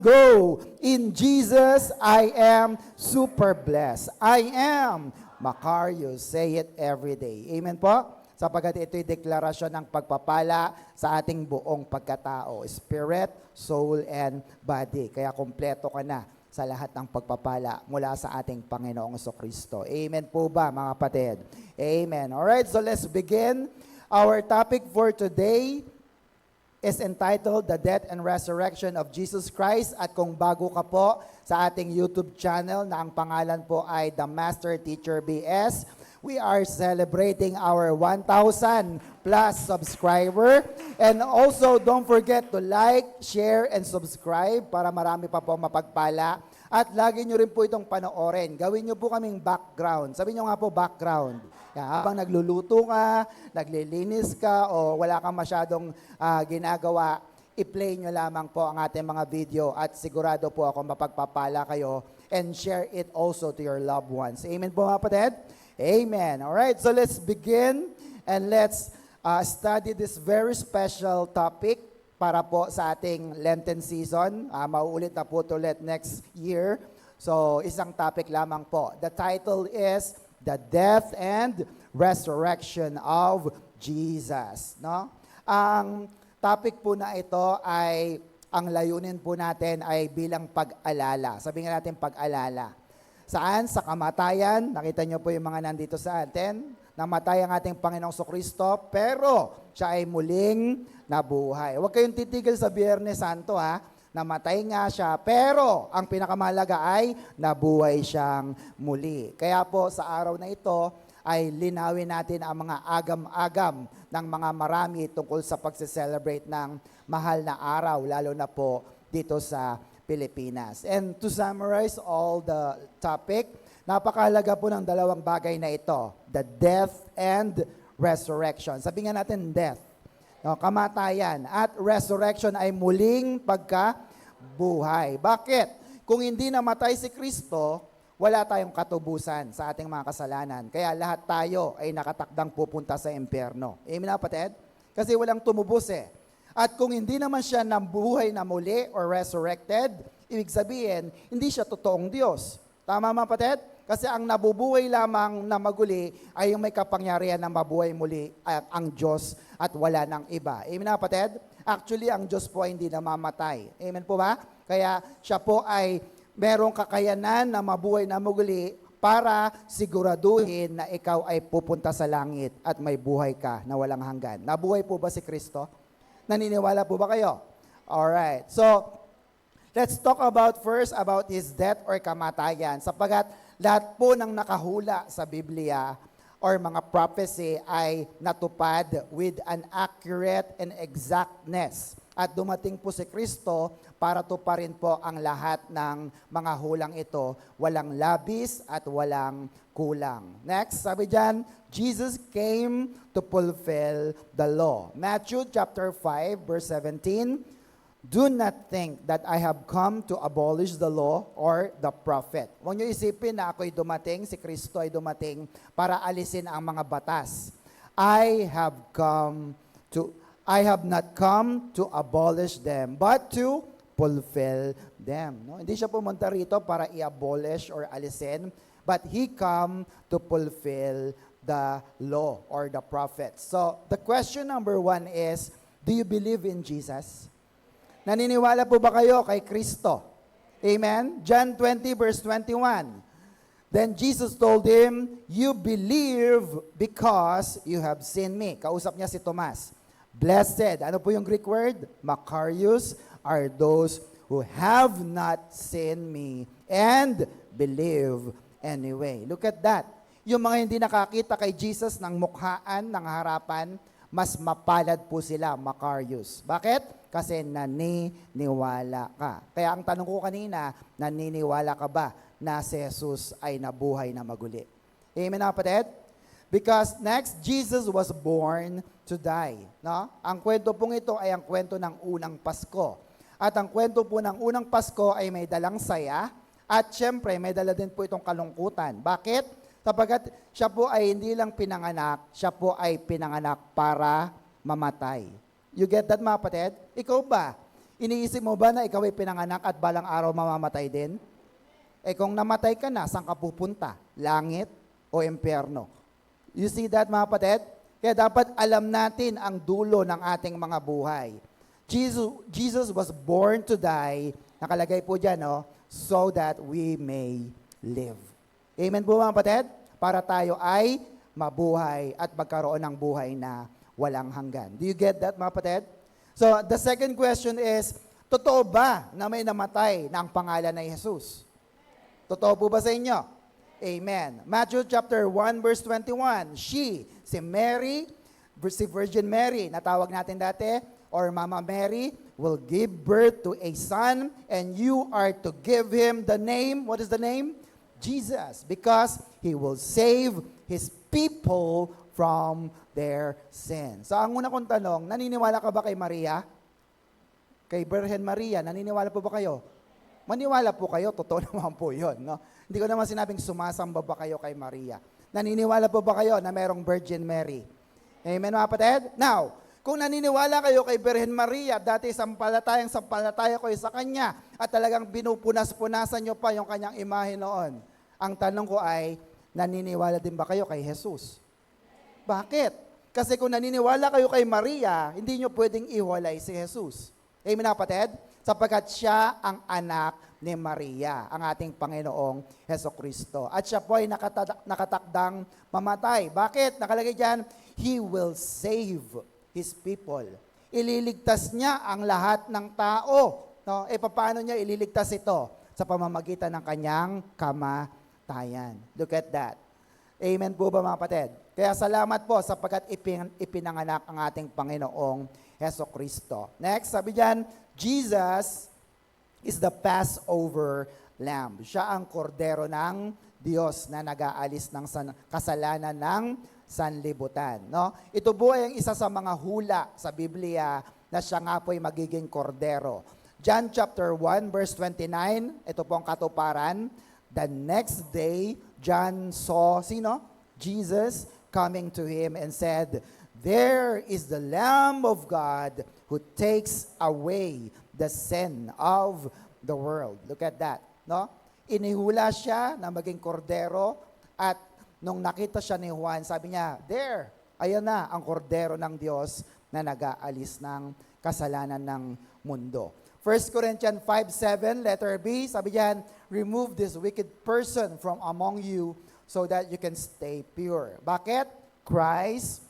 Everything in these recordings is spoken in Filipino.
Go! In Jesus, I am super blessed. I am Macarius. Say it every day. Amen po? Sapagkat ito'y deklarasyon ng pagpapala sa ating buong pagkatao. Spirit, soul, and body. Kaya kompleto ka na sa lahat ng pagpapala mula sa ating Panginoong Kristo. Amen po ba, mga kapatid? Amen. Alright, so let's begin. Our topic for today is entitled The Death and Resurrection of Jesus Christ. At kung bago ka po sa ating YouTube channel na ang pangalan po ay The Master Teacher BS, we are celebrating our 1,000 plus subscriber. And also, don't forget to like, share, and subscribe para marami pa po mapagpala. At lagi nyo rin po itong panoorin. Gawin nyo po kaming background. Sabi nyo nga po background. Yan, habang nagluluto ka, naglilinis ka, o wala kang masyadong ginagawa, i-play nyo lamang po ang ating mga video at sigurado po ako mapagpapala kayo and share it also to your loved ones. Amen po mga kapatid? Amen. Alright, so let's begin and let's study this very special topic para po sa ating Lenten season. Mauulit na po ito ulit next year. So, isang topic lamang po. The title is The Death and Resurrection of Jesus. No? Ang topic po na ito ay, ang layunin po natin ay bilang pag-alala. Sabihin natin pag-alala. Saan? Sa kamatayan. Nakita niyo po yung mga nandito sa atin. Namatay ang ating Panginoong Kristo, pero siya ay muling nabuhay. Huwag kayong titigil sa Biyernes Santo, ha? Namatay nga siya, pero ang pinakamahalaga ay nabuhay siyang muli. Kaya po sa araw na ito ay linawin natin ang mga agam-agam ng mga marami tungkol sa pagse-celebrate ng mahal na araw, lalo na po dito sa Pilipinas. And to summarize all the topic, napakahalaga po ng dalawang bagay na ito, the death and resurrection. Sabihin nga natin death. No, kamatayan at resurrection ay muling pagkabuhay. Bakit? Kung hindi namatay si Kristo, wala tayong katubusan sa ating mga kasalanan. Kaya lahat tayo ay nakatakdang pupunta sa impyerno. Amen na kapatid? Kasi walang tumubos eh. At kung hindi naman siya nabuhay na muli or resurrected, ibig sabihin, hindi siya totoong Diyos. Tama mga kapatid? Kasi ang nabubuhay lamang na maguli ay yung may kapangyarihan na mabuhay muli ang Diyos at wala ng iba. Amen na kapatid? Actually, ang Diyos po ay hindi namamatay. Amen po ba? Kaya siya po ay merong kakayanan na mabuhay na maguli para siguraduhin na ikaw ay pupunta sa langit at may buhay ka na walang hanggan. Nabuhay po ba si Kristo? Naniniwala po ba kayo? Alright. So, let's talk about first about His death or kamatayan. Sapagat lahat po ng nakahula sa Biblia or mga prophecy ay natupad with an accurate and exactness. At dumating po si Kristo para tuparin po ang lahat ng mga hulang ito. Walang labis at walang kulang. Next, sabi dyan, Jesus came to fulfill the law. Matthew chapter 5 verse 17, do not think that I have come to abolish the law or the prophet. Huwag niyo isipin na ako'y dumating, si Kristo ay dumating para alisin ang mga batas. I have not come to abolish them, but to fulfill them. No? Hindi siya pumunta rito para i-abolish or alisin, but He come to fulfill the law or the prophets. So, the question number 1 is, do you believe in Jesus? Naniniwala po ba kayo kay Kristo? Amen? John 20 verse 21. Then Jesus told him, you believe because you have seen me. Kausap niya si Tomas. Blessed, ano po yung Greek word? Macarius are those who have not seen me and believe anyway. Look at that. Yung mga hindi nakakita kay Jesus ng mukhaan, ng harapan, mas mapalad po sila, Macarius. Bakit? Kasi naniniwala ka. Kaya ang tanong ko kanina, naniniwala ka ba na si Jesus ay nabuhay na maguli? Amen na kapatid? Because next, Jesus was born to die. No? Ang kwento pong ito ay ang kwento ng unang Pasko. At ang kwento po ng unang Pasko ay may dalang saya at syempre may dala din po itong kalungkutan. Bakit? Sapagat siya po ay hindi lang pinanganak, siya po ay pinanganak para mamatay. You get that mga kapatid? Ikaw ba? Iniisip mo ba na ikaw ay pinanganak at balang araw mamamatay din? Eh kung namatay ka na, saan ka pupunta? Langit o impyerno? You see that, mga kapatid? Kaya dapat alam natin ang dulo ng ating mga buhay. Jesus was born to die, nakalagay po dyan, no? So that we may live. Amen po, mga kapatid? Para tayo ay mabuhay at magkaroon ng buhay na walang hanggan. Do you get that, mga kapatid? So, the second question is, totoo ba na may namatay na ang pangalan na Jesus? Totoo po ba sa inyo? Amen. Matthew chapter 1 verse 21. Si Mary, si Virgin Mary, natawag natin dati, or Mama Mary, will give birth to a son, and you are to give him the name, what is the name? Jesus, because he will save his people from their sins. So ang una kong tanong, naniniwala ka ba kay Maria? Kay Virgin Maria, naniniwala po ba kayo? Maniwala po kayo, totoo naman po yun. No? Hindi ko naman sinabing sumasamba ba kayo kay Maria. Naniniwala po ba kayo na merong Virgin Mary? Amen, mga kapatid? Now, kung naniniwala kayo kay Virgin Maria, dati sampalataya ko sa Kanya, at talagang binupunas-punasan nyo pa yung Kanyang imahe noon. Ang tanong ko ay, naniniwala din ba kayo kay Jesus? Bakit? Kasi kung naniniwala kayo kay Maria, hindi nyo pwedeng iwalay si Jesus. Amen, mga kapatid? Sapagkat siya ang anak ni Maria, ang ating Panginoong Hesukristo. At siya po ay nakatakdang mamatay. Bakit? Nakalagay dyan, He will save His people. Ililigtas niya ang lahat ng tao. No? E paano niya ililigtas ito? Sa pamamagitan ng kanyang kamatayan. Look at that. Amen po ba, mga kapatid? Kaya salamat po sapagkat ipinanganak ang ating Panginoong Hesukristo. Next, sabi diyan, Jesus is the Passover Lamb. Siya ang kordero ng Diyos na nag-aalis ng kasalanan ng sanlibutan. No? Ito po ay ang isa sa mga hula sa Biblia na siya nga po ay magiging kordero. John chapter 1 verse 29, ito po ang katuparan. The next day, John saw, sino? Jesus coming to him and said, "There is the Lamb of God who takes away the sin of the world." Look at that. No? Inihula siya na maging kordero at nung nakita siya ni Juan, sabi niya, there, ayan na ang kordero ng Diyos na nag-aalis ng kasalanan ng mundo. 1 Corinthians 5:7, letter B, sabi diyan, remove this wicked person from among you so that you can stay pure. Bakit? Christ,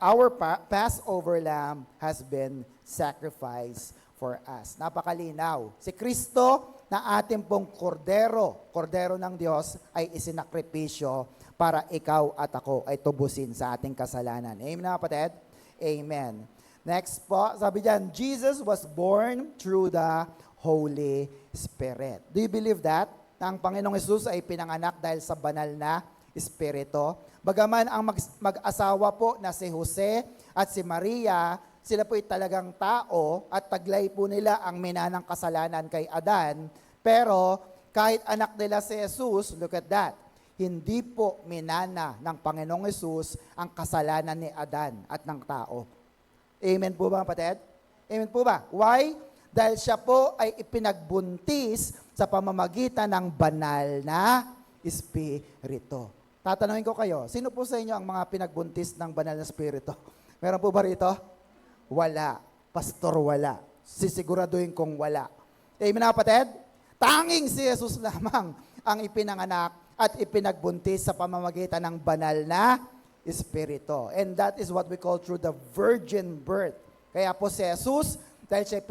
our Passover Lamb has been sacrificed for us. Napakalinaw. Si Kristo na ating pong kordero ng Diyos ay isinakripisyo para ikaw at ako ay tubusin sa ating kasalanan. Amen na, kapatid? Amen. Next po, sabi diyan, Jesus was born through the Holy Spirit. Do you believe that? Na ang Panginoong Hesus ay pinanganak dahil sa banal na Espiritu. Bagaman ang mag-asawa po na si Jose at si Maria, sila po ay talagang tao at taglay po nila ang minanang kasalanan kay Adan. Pero kahit anak nila si Jesus, look at that, hindi po minana ng Panginoong Hesus ang kasalanan ni Adan at ng tao. Amen po ba, kapatid? Amen po ba? Why? Dahil siya po ay ipinagbuntis sa pamamagitan ng banal na Espiritu. Tatanungin ko kayo, sino po sa inyo ang mga pinagbuntis ng banal na Espiritu? Meron po ba rito? Wala. Pastor, wala. Sisiguraduhin kong wala. Amen na, kapatid? Tanging si Jesus lamang ang ipinanganak at ipinagbuntis sa pamamagitan ng banal na Espiritu. And that is what we call through the virgin birth. Kaya po si Jesus, dahil siya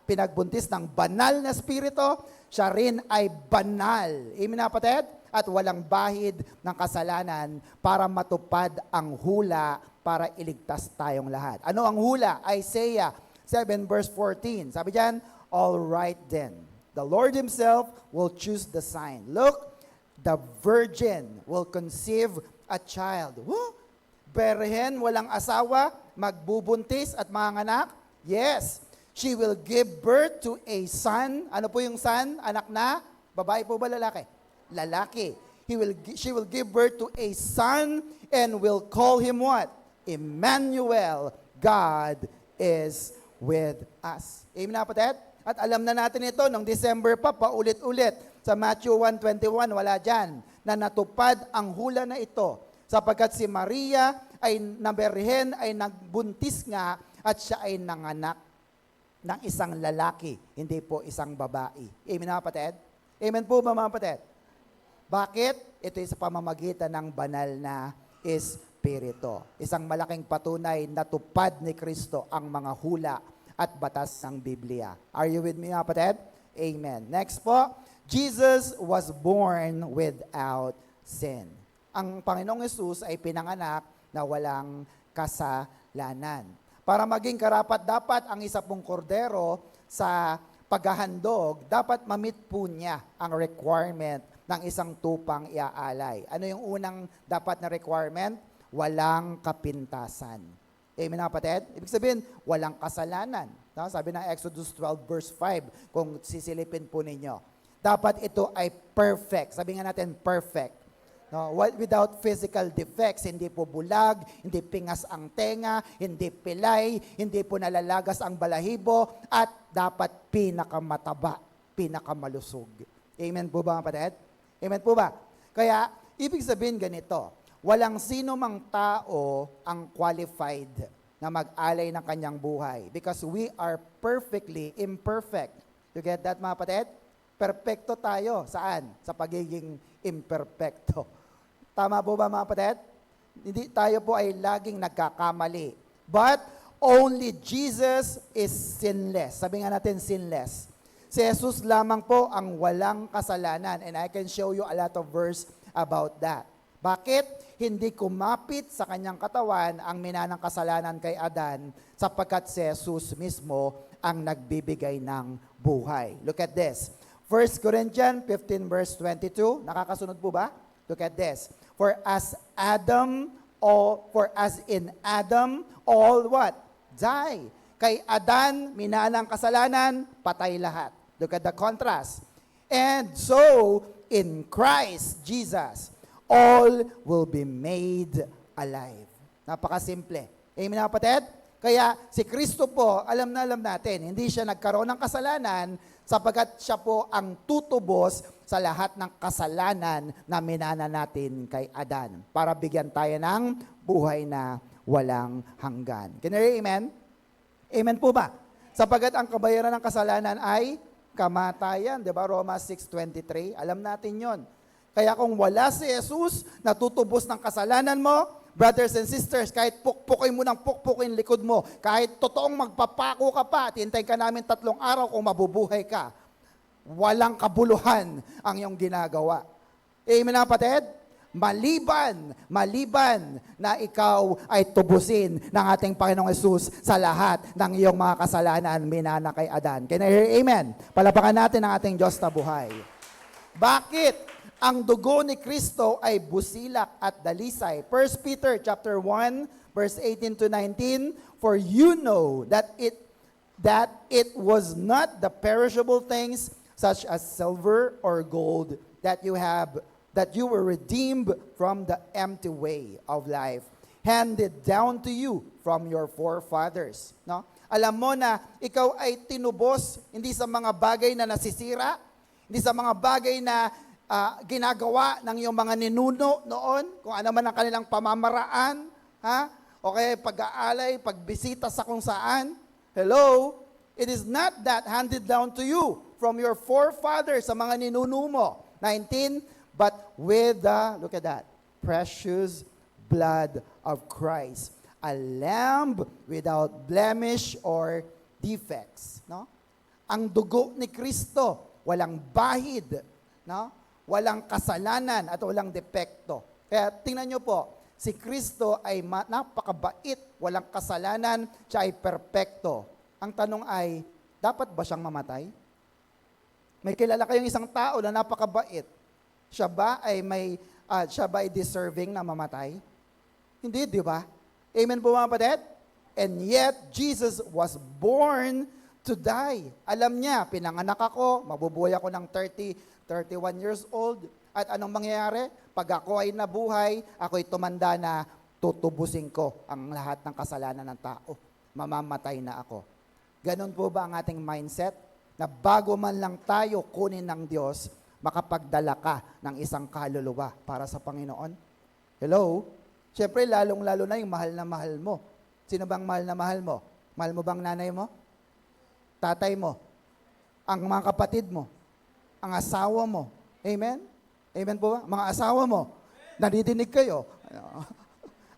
pinagbuntis ng banal na Espiritu, siya rin ay banal. Amen na, kapatid? At walang bahid ng kasalanan para matupad ang hula para iligtas tayong lahat. Ano ang hula? Isaiah 7 verse 14. Sabi diyan, all right then, the Lord Himself will choose the sign. Look, the virgin will conceive a child. Woo! Berhen, walang asawa, magbubuntis at manganak? Yes. She will give birth to a son. Ano po yung son? Anak na? Babae po ba lalaki? Lalaki. She will give birth to a son and will call him what? Emmanuel. God is with us. Amen na kapatid? At alam na natin ito, noong December pa, paulit-ulit. Sa Matthew 1:21, wala dyan, na natupad ang hula na ito. Sapagkat si Maria ay naberhen, ay nagbuntis nga, at siya ay nanganak ng isang lalaki, hindi po isang babae. Amen na kapatid? Amen po ba mga kapatid? Bakit? Ito ay sa pamamagitan ng banal na Espiritu. Isang malaking patunay na tupad ni Kristo ang mga hula at batas ng Biblia. Are you with me, kapatid? Amen. Next po, Jesus was born without sin. Ang Panginoong Hesus ay pinanganak na walang kasalanan. Para maging karapat-dapat ang isa pong kordero sa paghahandog, dapat mamit po niya ang requirement ng isang tupang iaalay. Ano yung unang dapat na requirement? Walang kapintasan. Amen na kapatid? Ibig sabihin, walang kasalanan. No? Sabi ng Exodus 12 verse 5, kung sisilipin po ninyo. Dapat ito ay perfect. Sabi nga natin, perfect. No? Without physical defects, hindi po bulag, hindi pingas ang tenga, hindi pilay, hindi po nalalagas ang balahibo, at dapat pinakamataba, pinakamalusog. Amen po ba kapatid? Amen po ba? Kaya, ibig sabihin ganito, walang sino mang tao ang qualified na mag-alay ng kanyang buhay because we are perfectly imperfect. You get that mga kapatid? Perfecto tayo. Saan? Sa pagiging imperfecto. Tama po ba mga kapatid? Hindi tayo po ay laging nagkakamali. But only Jesus is sinless. Sabi nga natin sinless. Si Jesus lamang po ang walang kasalanan. And I can show you a lot of verse about that. Bakit? Hindi kumapit sa kanyang katawan ang minanang kasalanan kay Adan sapagkat si Jesus mismo ang nagbibigay ng buhay. Look at this. 1 Corinthians 15 verse 22. Nakakasunod po ba? Look at this. For as in Adam, all what? Die. Kay Adan, minanang kasalanan, patay lahat. Look at the contrast. And so, in Christ Jesus, all will be made alive. Napakasimple. Amen na kapatid? Kaya si Kristo po, alam na alam natin, hindi siya nagkaroon ng kasalanan sapagkat siya po ang tutubos sa lahat ng kasalanan na minana natin kay Adan para bigyan tayo ng buhay na walang hanggan. Can you hear amen? Amen po ba? Sapagkat ang kabayaran ng kasalanan ay kamatayan. Diba? Romans 6:23. Alam natin yon. Kaya kung wala si Jesus na tutubos ng kasalanan mo, brothers and sisters, kahit pukpukin mo ng pukpukin likod mo, kahit totoong magpapako ka pa, hintayin ka namin 3 araw kung mabubuhay ka, walang kabuluhan ang iyong ginagawa. Amen na kapatid? Maliban na ikaw ay tubusin ng ating Panginoong Hesus sa lahat ng iyong mga kasalanan minana kay Adan. Can I hear amen? Palapakan natin ang ating Diyos na buhay. Bakit? Ang dugo ni Kristo ay busilak at dalisay. 1 Peter chapter 1 verse 18 to 19, for you know that it was not the perishable things such as silver or gold that you were redeemed from the empty way of life handed down to you from your forefathers. No? Alam mo na ikaw ay tinubos hindi sa mga bagay na nasisira, hindi sa mga bagay na ginagawa ng iyong mga ninuno noon, kung ano man ang kanilang pamamaraan, ha? O kaya pag-aalay, pagbisita sa kung saan. Hello? It is not that handed down to you from your forefathers sa mga ninuno mo. 19, but with the, look at that, precious blood of Christ, a lamb without blemish or defects. No? Ang dugo ni Kristo, walang bahid, no? Walang kasalanan at walang depekto. Kaya tingnan nyo po, si Kristo ay napakabait, walang kasalanan, siya ay perpekto. Ang tanong ay, dapat ba siyang mamatay? May kilala kayong isang tao na napakabait. Siya ba ay deserving na mamatay? Hindi, di ba? Amen po mga kapatid? And yet, Jesus was born to die. Alam niya, pinanganak ako, mabubuhay ako ng 31 years old. At anong mangyayari? Pag ako ay nabuhay, ako'y tumanda na tutubusin ko ang lahat ng kasalanan ng tao. Mamamatay na ako. Ganon po ba ang ating mindset? Na bago man lang tayo kunin ng Diyos, makapagdala ka ng isang kaluluwa para sa Panginoon? Hello? Siyempre, lalong-lalo na yung mahal na mahal mo. Sino bang mahal na mahal mo? Mahal mo bang nanay mo? Tatay mo? Ang mga kapatid mo? Ang asawa mo? Amen? Amen po ba? Mga asawa mo? Nadidinig kayo?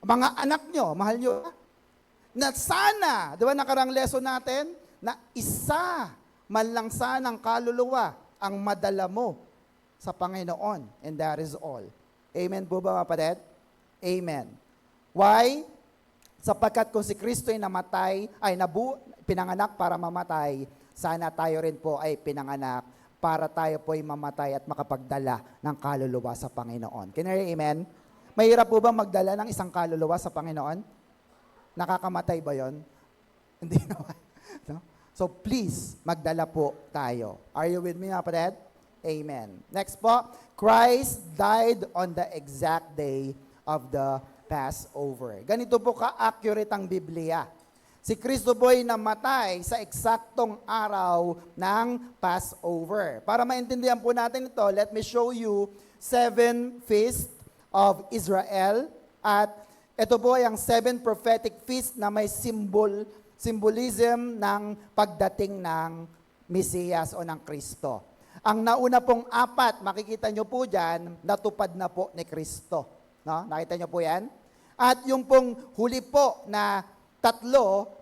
Mga anak nyo? Mahal nyo? Na sana, di ba nakarang lesson natin, na isa man lang sanang kaluluwa ang madala mo sa Panginoon. And that is all. Amen po ba, mga kapatid? Amen. Why? Sapagkat kung si Kristo ay namatay, pinanganak para mamatay, sana tayo rin po ay pinanganak para tayo po ay mamatay at makapagdala ng kaluluwa sa Panginoon. Can you hear amen? Mahirap po ba magdala ng isang kaluluwa sa Panginoon? Nakakamatay ba yon? Hindi naman. No? So please, magdala po tayo. Are you with me, mga kapatid? Amen. Next po, Christ died on the exact day of the Passover. Ganito po ka-accurate ang Biblia. Si Kristo po ay namatay sa eksaktong araw ng Passover. Para maintindihan po natin ito, let me show you 7 feasts of Israel. At ito po ay ang 7 prophetic feasts na may symbolism ng pagdating ng Mesiyas o ng Kristo. Ang nauna pong 4, makikita nyo po dyan, natupad na po ni Kristo. No? Nakita nyo po yan? At yung pong huli po na 3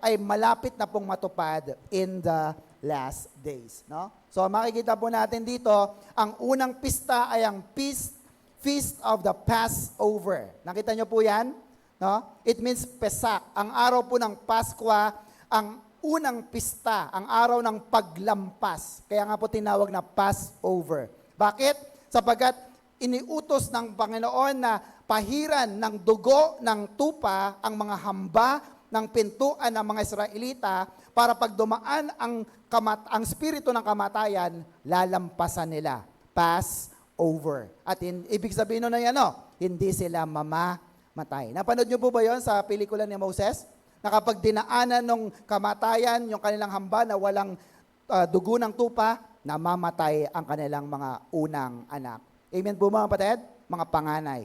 ay malapit na pong matupad in the last days. No? So makikita po natin dito, ang unang pista ay ang Feast of the Passover. Nakita nyo po yan? No? It means Pesak. Ang araw po ng Pasko, ang unang pista, ang araw ng paglampas. Kaya nga po tinawag na Passover. Bakit? Sapagkat iniutos ng Panginoon na pahiran ng dugo ng tupa ang mga hamba ng pintuan ng mga Israelita para pag dumaan ang spirito ng kamatayan, lalampasan nila. Passover. At ibig sabihin na yan, hindi sila mamamatay. Napanood niyo po ba yon sa pelikula ni Moses? Na kapag dinaanan ng kamatayan, yung kanilang hamba na walang dugo ng tupa, namamatay ang kanilang mga unang anak. Amen po mga kapatid? Mga panganay.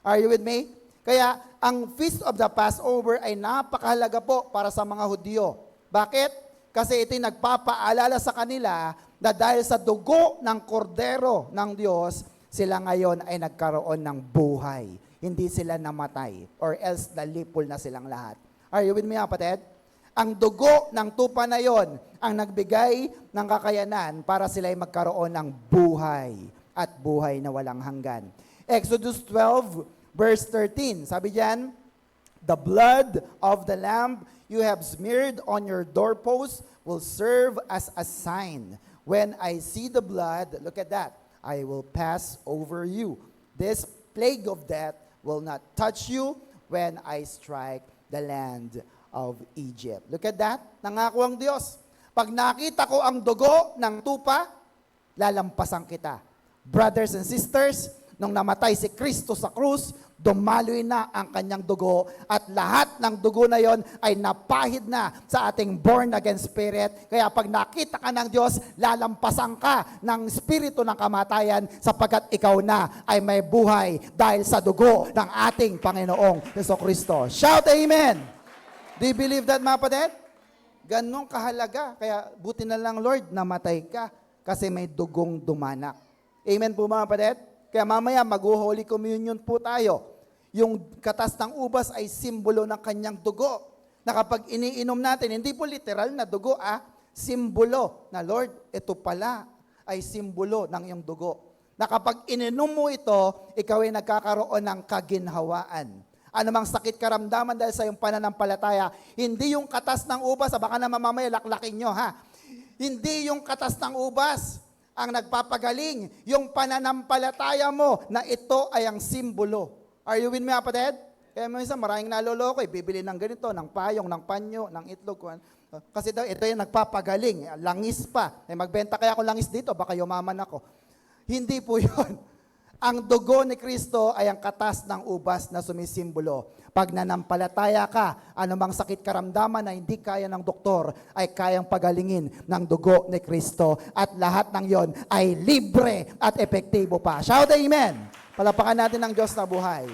Are you with me? Kaya ang Feast of the Passover ay napakahalaga po para sa mga Hudyo. Bakit? Kasi ito'y nagpapaalala sa kanila na dahil sa dugo ng kordero ng Diyos, sila ngayon ay nagkaroon ng buhay. Hindi sila namatay or else nalipol na silang lahat. Are you with me, kapatid? Ang dugo ng tupa na yon ang nagbigay ng kakayanan para sila ay magkaroon ng buhay at buhay na walang hanggan. Exodus 12, verse 13, sabi diyan, the blood of the lamb you have smeared on your doorpost will serve as a sign. When I see the blood, look at that, I will pass over you. This plague of death will not touch you when I strike the land of Egypt. Look at that. Nangako ang Diyos. Pag nakita ko ang dugo ng tupa, lalampasan kita. Brothers and sisters, nung namatay si Kristo sa krus, dumaloy na ang kanyang dugo at lahat ng dugo na yon ay napahid na sa ating born-again spirit. Kaya pag nakita ka ng Diyos, lalampasan ka ng spirito ng kamatayan sapagkat ikaw na ay may buhay dahil sa dugo ng ating Panginoong Jesucristo. Shout Amen! Do you believe that, mga kapatid? Ganong kahalaga. Kaya buti na lang, Lord, namatay ka kasi may dugong dumanak. Amen po, mga kapatid? Kaya mamaya mag-Holy Communion po tayo. Yung katas ng ubas ay simbolo ng kanyang dugo. Na kapag iniinom natin, hindi po literal na dugo, simbolo na Lord, ito pala ay simbolo ng iyong dugo. Na kapag ininom mo ito, ikaw ay nagkakaroon ng kaginhawaan. Anumang sakit karamdaman dahil sa iyong pananampalataya, hindi yung katas ng ubas, baka na mamamaya laklakin nyo, Hindi yung katas ng ubas ang nagpapagaling, yung pananampalataya mo na ito ay ang simbolo. Are you with me, kapatid? Kaya minsan maraming naloloko, bibili ng ganito, ng payong, ng panyo, ng itlog. Kasi daw, ito yung nagpapagaling, langis pa. Magbenta kaya ako langis dito, baka yumaman ako. Hindi po yun. Ang dugo ni Kristo ay ang katas ng ubas na sumisimbolo. Pag nanampalataya ka, anumang sakit karamdaman na hindi kaya ng doktor, ay kayang pagalingin ng dugo ni Kristo. At lahat ng yon ay libre at epektibo pa. Shout amen! Palapakan natin ang Diyos na buhay.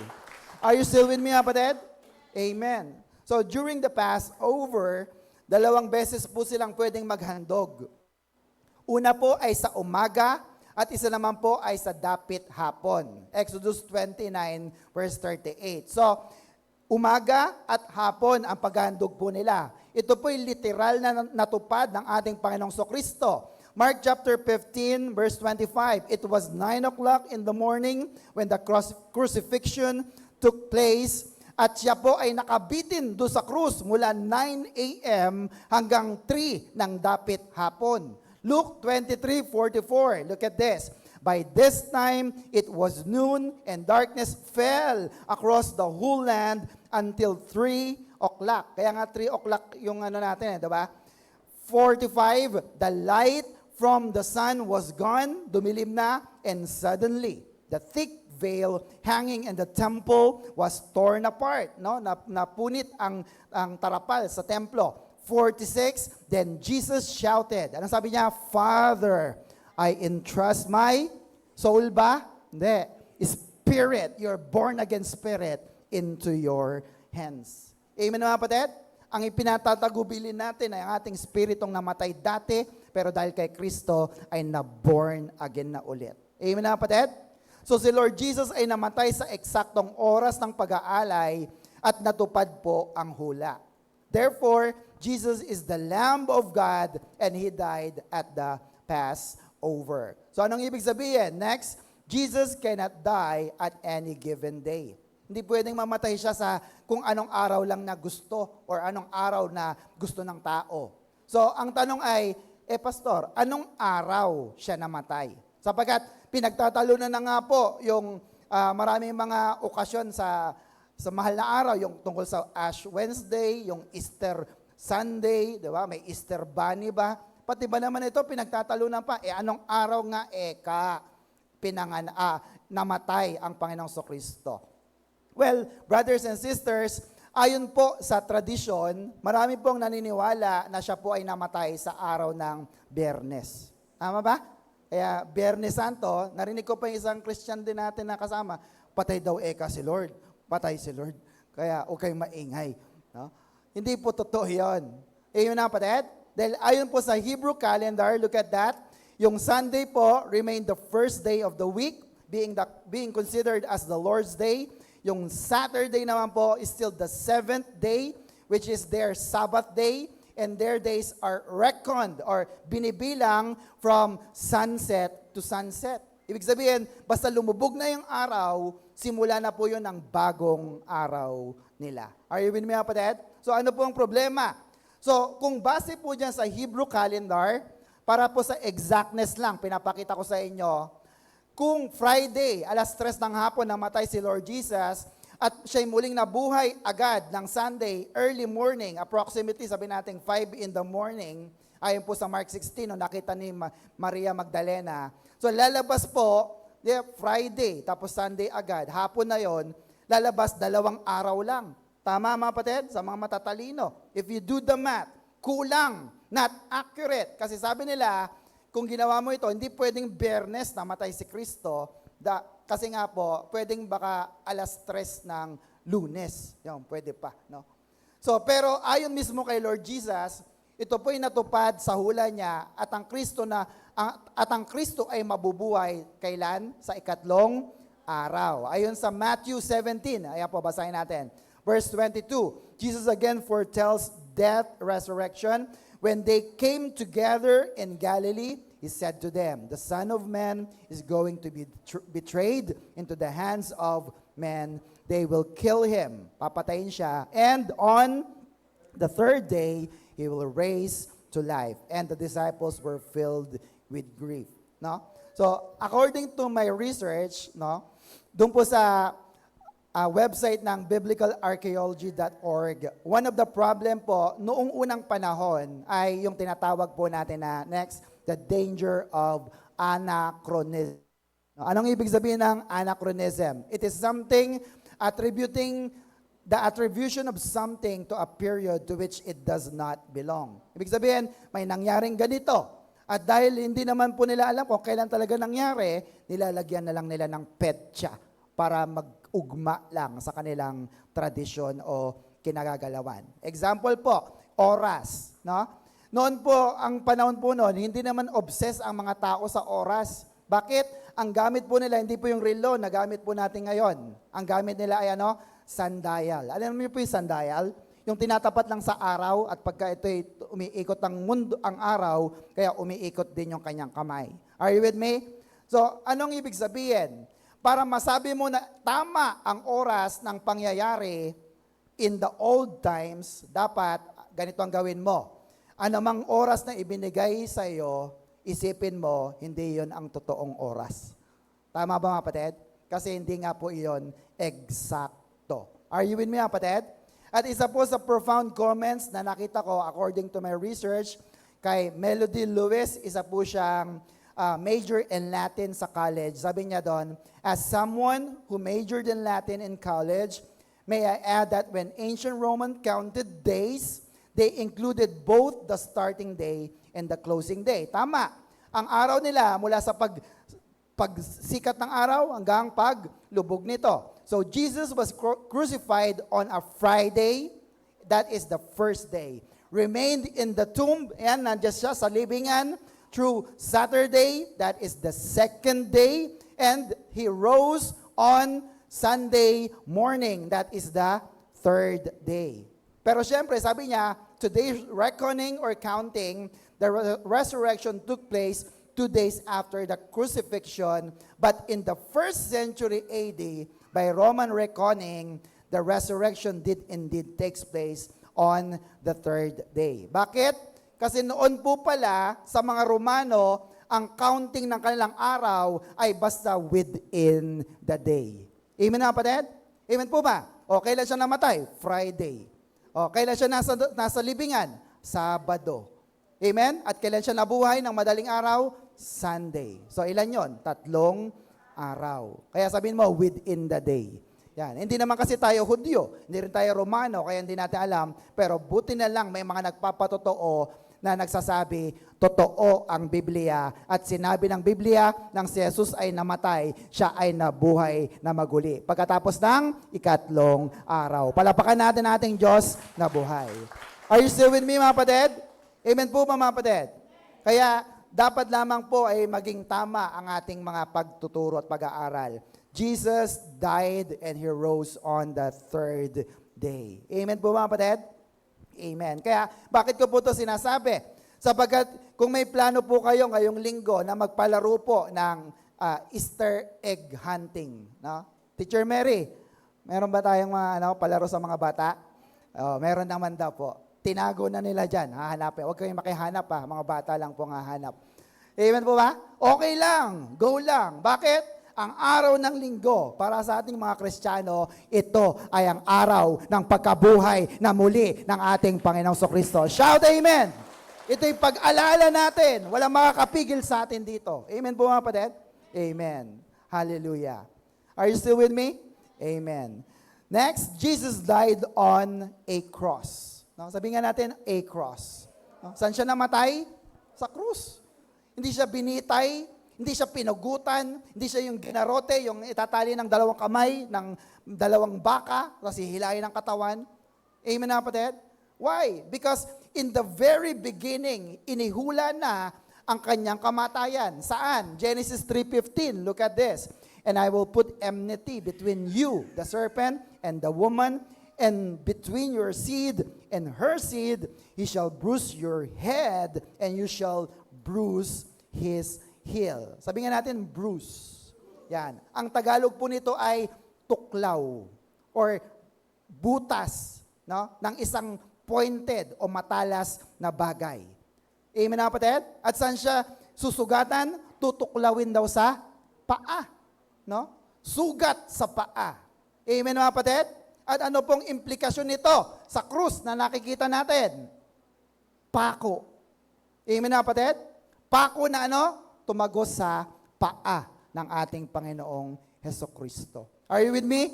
Are you still with me, kapatid? Amen. So during the Passover, 2 beses po silang pwedeng maghandog. Una po ay sa umaga at isa naman po ay sa dapit hapon. Exodus 29 verse 38. So, umaga at hapon ang paghandog po nila. Ito po ay literal na natupad ng ating Panginoong Kristo. Mark chapter 15 verse 25. It was 9 o'clock in the morning when the crucifixion took place. At siya po ay nakabitin do sa krus mula 9 a.m. hanggang 3 ng dapit hapon. Luke 23:44. Look at this. By this time, it was noon and darkness fell across the whole land until 3 o'clock. Kaya nga 3 o'clock yung natin, diba? 45, the light from the sun was gone, dumilim na, and suddenly, the thick veil hanging in the temple was torn apart. No? Napunit ang tarapal sa templo. 46, then Jesus shouted. Anong sabi niya? Father, I entrust my soul ba? Hindi. Spirit, your born again spirit, into your hands. Amen mga kapatid? Ang ipinatatagubilin natin ay ang ating spiritong namatay dati, pero dahil kay Kristo ay na-born again na ulit. Amen mga kapatid? So si Lord Jesus ay namatay sa eksaktong oras ng pag-aalay at natupad po ang hula. Therefore, Jesus is the Lamb of God and He died at the Passover. So anong ibig sabihin? Next, Jesus cannot die at any given day. Hindi pwedeng mamatay siya sa kung anong araw lang na gusto or anong araw na gusto ng tao. So ang tanong ay, Pastor, anong araw siya namatay? Sapagkat pinagtatalunan na nga po yung maraming mga okasyon sa mahal na araw, yung tungkol sa Ash Wednesday, yung Easter Sunday, di ba? May Easter Bunny ba? Pati ba naman ito, pinagtatalunan pa, anong araw nga namatay ang Panginoong Kristo? Well, brothers and sisters, ayon po sa tradisyon, marami pong naniniwala na siya po ay namatay sa araw ng Biyernes. Tama ba? Kaya Biyernes Santo, narinig ko pa yung isang Christian din natin na kasama, patay daw si Lord. Patay si Lord. Kaya huwag kayong maingay. No? Hindi po totoo yun. Yun na kapatid. Dahil ayon po sa Hebrew calendar, look at that, yung Sunday po remained the first day of the week, being considered as the Lord's Day. Yung Saturday naman po is still the 7th day, which is their Sabbath day. And their days are reckoned or binibilang from sunset to sunset. Ibig sabihin, basta lumubog na yung araw, simula na po yun ang bagong araw nila. Are you with me, kapatid? So ano po ang problema? So kung base po dyan sa Hebrew calendar, para po sa exactness lang, pinapakita ko sa inyo, kung Friday, 3:00 ng hapon, namatay si Lord Jesus, at siya'y muling nabuhay agad ng Sunday, early morning, approximately, sabi natin 5 in the morning, ayon po sa Mark 16, no, nakita ni Maria Magdalena. So lalabas po, Friday, tapos Sunday agad, hapon na yon, lalabas 2 araw lang. Tama mga kapatid, sa mga matatalino. If you do the math, kulang, not accurate. Kasi sabi nila, kung ginawa mo ito, hindi pwedeng Biyernes namatay si Kristo, kasi nga po, pwedeng baka 3:00 ng Lunes. Yan, pwede pa. No? So, pero ayon mismo kay Lord Jesus, ito po'y natupad sa hula niya at ang Kristo ay mabubuhay kailan? Sa 3 araw. Ayon sa Matthew 17, ayan po, basahin natin. Verse 22, Jesus again foretells death, resurrection. When they came together in Galilee, He said to them, the Son of Man is going to be betrayed into the hands of men. They will kill Him. Papatayin siya. And on the 3rd day, He will raise to life. And the disciples were filled with grief. No? So, according to my research, no, doon po sa website ng biblicalarchaeology.org, one of the problem po, noong unang panahon, ay yung tinatawag po natin na next, the danger of anachronism. Anong ibig sabihin ng anachronism? It is something attributing the attribution of something to a period to which it does not belong. Ibig sabihin, may nangyaring ganito. At dahil hindi naman po nila alam kung kailan talaga nangyari, nilalagyan na lang nila ng petsa para mag-ugma lang sa kanilang tradisyon o kinagagalawan. Example po, oras. No? Noon po, ang panahon po noon, hindi naman obsessed ang mga tao sa oras. Bakit? Ang gamit po nila, hindi po yung relo na gamit po natin ngayon. Ang gamit nila ay sundial. Alam niyo po yung sundial? Yung tinatapat lang sa araw at pagka ito'y umiikot ang mundo, ang araw, kaya umiikot din yung kanyang kamay. Are you with me? So, anong ibig sabihin? Para masabi mo na tama ang oras ng pangyayari in the old times, dapat ganito ang gawin mo. Anumang oras na ibinigay sa iyo, isipin mo, hindi yon ang totoong oras. Tama ba mga kapatid? Kasi hindi nga po iyon eksakto. Are you with me mga kapatid? At isa po sa profound comments na nakita ko according to my research, kay Melody Lewis, isa po siyang major in Latin sa college. Sabi niya doon, as someone who majored in Latin in college, may I add that when ancient Roman counted days, they included both the starting day and the closing day. Tama. Ang araw nila mula sa pagsikat ng araw hanggang paglubog nito. So Jesus was crucified on a Friday, that is the first day. Remained in the tomb, and nandiyan siya sa libingan through Saturday, that is the second day, and he rose on Sunday morning, that is the third day. Pero syempre, sabi niya, today's reckoning or counting, the resurrection took place 2 days after the crucifixion, but in the first century AD, by Roman reckoning, the resurrection did indeed takes place on the third day. Bakit? Kasi noon po pala, sa mga Romano, ang counting ng kanilang araw ay basta within the day. Amen na kapatid? Amen po ba? O kailan siya namatay? Friday. O kailan siya nasa libingan? Sabado. Amen? At kailan siya nabuhay ng madaling araw? Sunday. So ilan yon? 3 araw. Kaya sabihin mo, within the day. Yan. Hindi naman kasi tayo Hudyo, hindi rin tayo Romano, kaya hindi natin alam, pero buti na lang may mga nagpapatotoo na nagsasabi, totoo ang Biblia, at sinabi ng Biblia, nang si Jesus ay namatay, siya ay nabuhay na maguli. Pagkatapos ng 3 araw. Palapakan natin ating Diyos na buhay. Are you still with me mga kapatid? Amen po ba mga kapatid? Kaya, dapat lamang po ay maging tama ang ating mga pagtuturo at pag-aaral. Jesus died and He rose on the third day. Amen po mga kapatid? Amen. Kaya bakit ko po ito sinasabi? Sapagkat kung may plano po kayo ngayong linggo na magpalaro po ng Easter egg hunting. No? Teacher Mary, meron ba tayong mga palaro sa mga bata? Meron naman daw po. Tinago na nila dyan, hahanapin. Huwag kayong makihanap mga bata lang po hahanap. Amen po ba? Okay lang, go lang. Bakit? Ang araw ng linggo, para sa ating mga Kristiyano, ito ay ang araw ng pagkabuhay na muli ng ating Panginoong Kristo. Shout amen! Ito'y pag-alala natin. Walang makakapigil sa atin dito. Amen po mga kapatid? Amen. Hallelujah. Are you still with me? Amen. Next, Jesus died on a cross. No, sabi nga natin, a cross. No, saan siya namatay? Sa krus. Hindi siya binitay, hindi siya pinugutan, hindi siya yung ginarote, yung itatali ng 2 kamay, ng 2 baka, kasi hilahin ng katawan. Amen na kapatid? Why? Because in the very beginning, inihula na ang kanyang kamatayan. Saan? Genesis 3:15. Look at this. And I will put enmity between you, the serpent, and the woman, and between your seed and her seed, he shall bruise your head, and you shall bruise his heel. Sabi nga natin, bruise. Yan. Ang Tagalog po nito ay tuklaw or butas, no, ng isang pointed o matalas na bagay. Amen na kapatid? At saan siya susugatan? Tutuklawin daw sa paa. No? Sugat sa paa. Amen mga kapatid? At ano pong implikasyon nito sa krus na nakikita natin? Pako. Amen na kapatid? Pako na Tumagos sa paa ng ating Panginoong Hesukristo. Are you with me?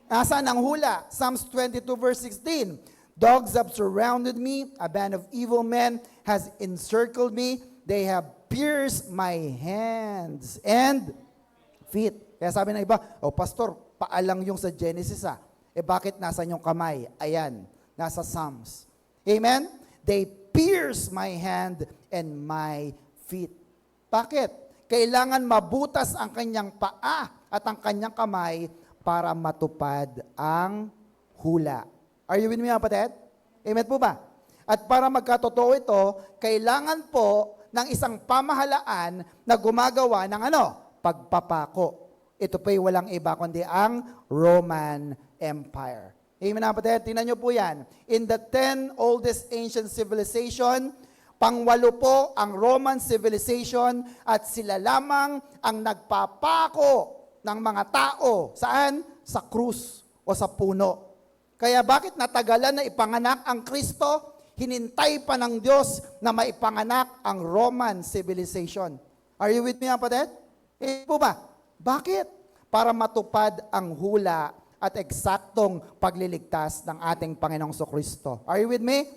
Nasaan ang hula? Psalms 22 verse 16. Dogs have surrounded me, a band of evil men has encircled me, they have pierced my hands and feet. Kaya sabi ng iba, pastor, paalang yung sa Genesis bakit nasa yung kamay? Ayan, nasa Psalms. Amen? They pierce my hand and my feet. Bakit? Kailangan mabutas ang kanyang paa at ang kanyang kamay para matupad ang hula. Are you with me, kapatid? Amen po ba? At para magkatotoo ito, kailangan po ng isang pamahalaan na gumagawa ng pagpapako. Ito po'y walang iba kundi ang Roman Empire. Amen, kapatid? Tingnan nyo po yan. In the 10 oldest ancient civilization, pangwalo po ang Roman civilization at sila lamang ang nagpapako ng mga tao. Saan? Sa krus o sa puno. Kaya bakit natagalan na ipanganak ang Kristo? Hinintay pa ng Diyos na maipanganak ang Roman civilization. Are you with me, kapatid? Po ba? Bakit? Para matupad ang hula at eksaktong pagliligtas ng ating Panginoong Kristo. Are you with me?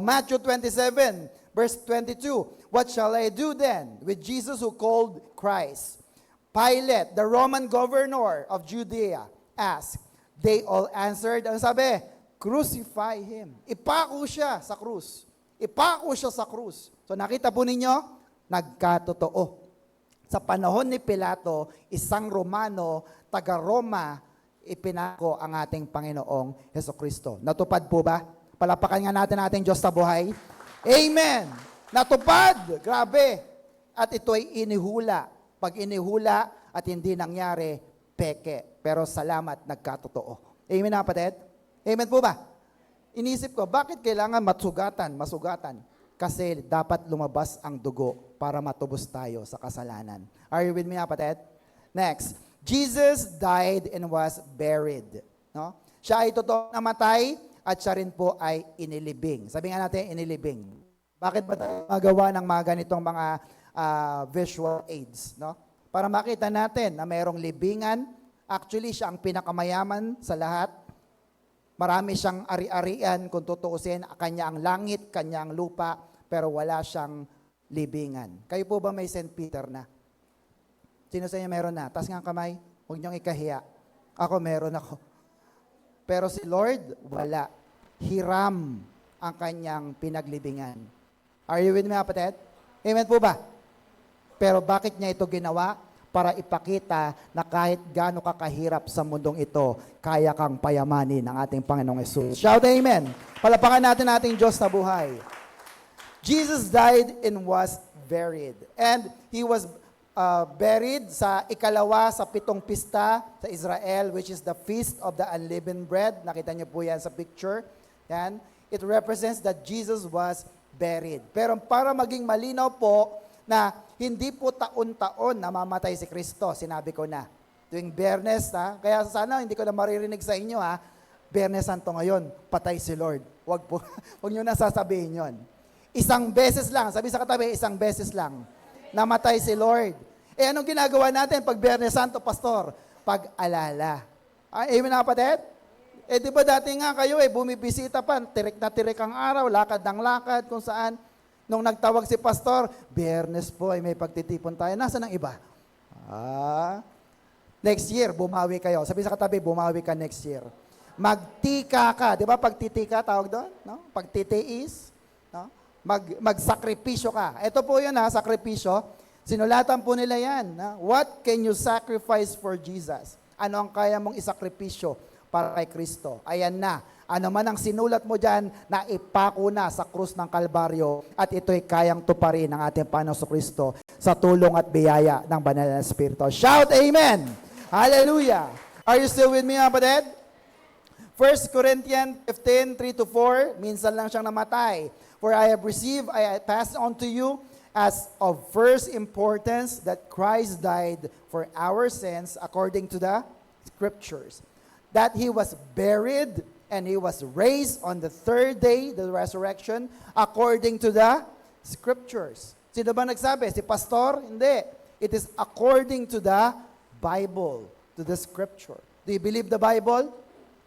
Matthew 27, verse 22. What shall I do then with Jesus who called Christ? Pilate, the Roman governor of Judea, asked. They all answered, ano sabi? Crucify him. Ipako siya sa krus. Ipako siya sa krus. So nakita po ninyo, nagkatotoo. Sa panahon ni Pilato, isang Romano, taga-Roma, ipinako ang ating Panginoong Hesukristo. Natupad po ba? Palapakan nga natin ating Diyos sa buhay. Amen! Natupad! Grabe! At ito ay inihula. Pag inihula at hindi nangyari, peke. Pero salamat, nagkatotoo. Amen, kapatid? Amen po ba? Inisip ko, bakit kailangan masugatan? Kasi dapat lumabas ang dugo para matubos tayo sa kasalanan. Are you with me, kapatid? Next, Jesus died and was buried. No? Siya ay totoo namatay at siya rin po ay inilibing. Sabi nga natin, inilibing. Bakit ba tayo magawa ng mga ganitong mga visual aids? No? Para makita natin na mayroong libingan. Actually, siya ang pinakamayaman sa lahat. Marami siyang ari-arian, kung tutuusin, kanya ang langit, kanya ang lupa, pero wala siyang libingan. Kayo po ba may St. Peter na? Sino sa inyo meron na? Taas nga ang kamay, huwag niyong ikahiya. Ako meron ako. Pero si Lord, wala. Hiram ang kanyang pinaglibingan. Are you with me, kapatid? Amen po ba? Pero bakit niya ito ginawa? Para ipakita na kahit gaano kakahirap sa mundong ito, kaya kang payamanin ng ating Panginoong Yesus. Shout amen. Palapakan natin ating Diyos na buhay. Jesus died and was buried. And he was buried sa ikalawa sa 7 pista sa Israel, which is the Feast of the Unleavened Bread. Nakita niyo po yan sa picture. Yan. It represents that Jesus was buried. Pero para maging malinaw po na hindi po taon-taon namamatay si Kristo, sinabi ko na. Tuwing Biyernes, kaya sana hindi ko na maririnig sa inyo, Biyernes Santo ngayon, patay si Lord. Huwag nyo na sasabihin yon. Isang beses lang, sabi sa katabi, isang beses lang, namatay si Lord. Anong ginagawa natin pag Biyernes Santo, Pastor? Pag-alala. Amen na, kapatid? Di ba dati nga kayo, bumibisita pa, tirik na tirik ang araw, lakad ng lakad, kung saan. Nung nagtawag si Pastor, Biyernes po ay may pagtitipon tayo. Nasaan ang iba? Next year, bumawi kayo. Sabi sa katabi, bumawi ka next year. Magtika ka. Di ba pagtitika, tawag doon? No? Pagtitiis. No? Magsakripisyo ka. Ito po yun, sakripisyo. Sinulatan po nila yan. What can you sacrifice for Jesus? Ano ang kaya mong isakripisyo para kay Kristo? Ayan na. Ano man ang sinulat mo dyan, na ipako na sa krus ng Kalbaryo at ito'y kayang tuparin ng ating Panginoong Kristo sa tulong at biyaya ng Banal na Espiritu. Shout Amen! Hallelujah! Are you still with me, kapatid? 1 Corinthians 15, 3-4, minsan lang siyang namatay. For I have received, I pass on to you as of first importance that Christ died for our sins according to the Scriptures. That He was buried and He was raised on the third day, the resurrection, according to the Scriptures. Sino ba nagsabi? Si Pastor? Hindi. It is according to the Bible, to the Scripture. Do you believe the Bible?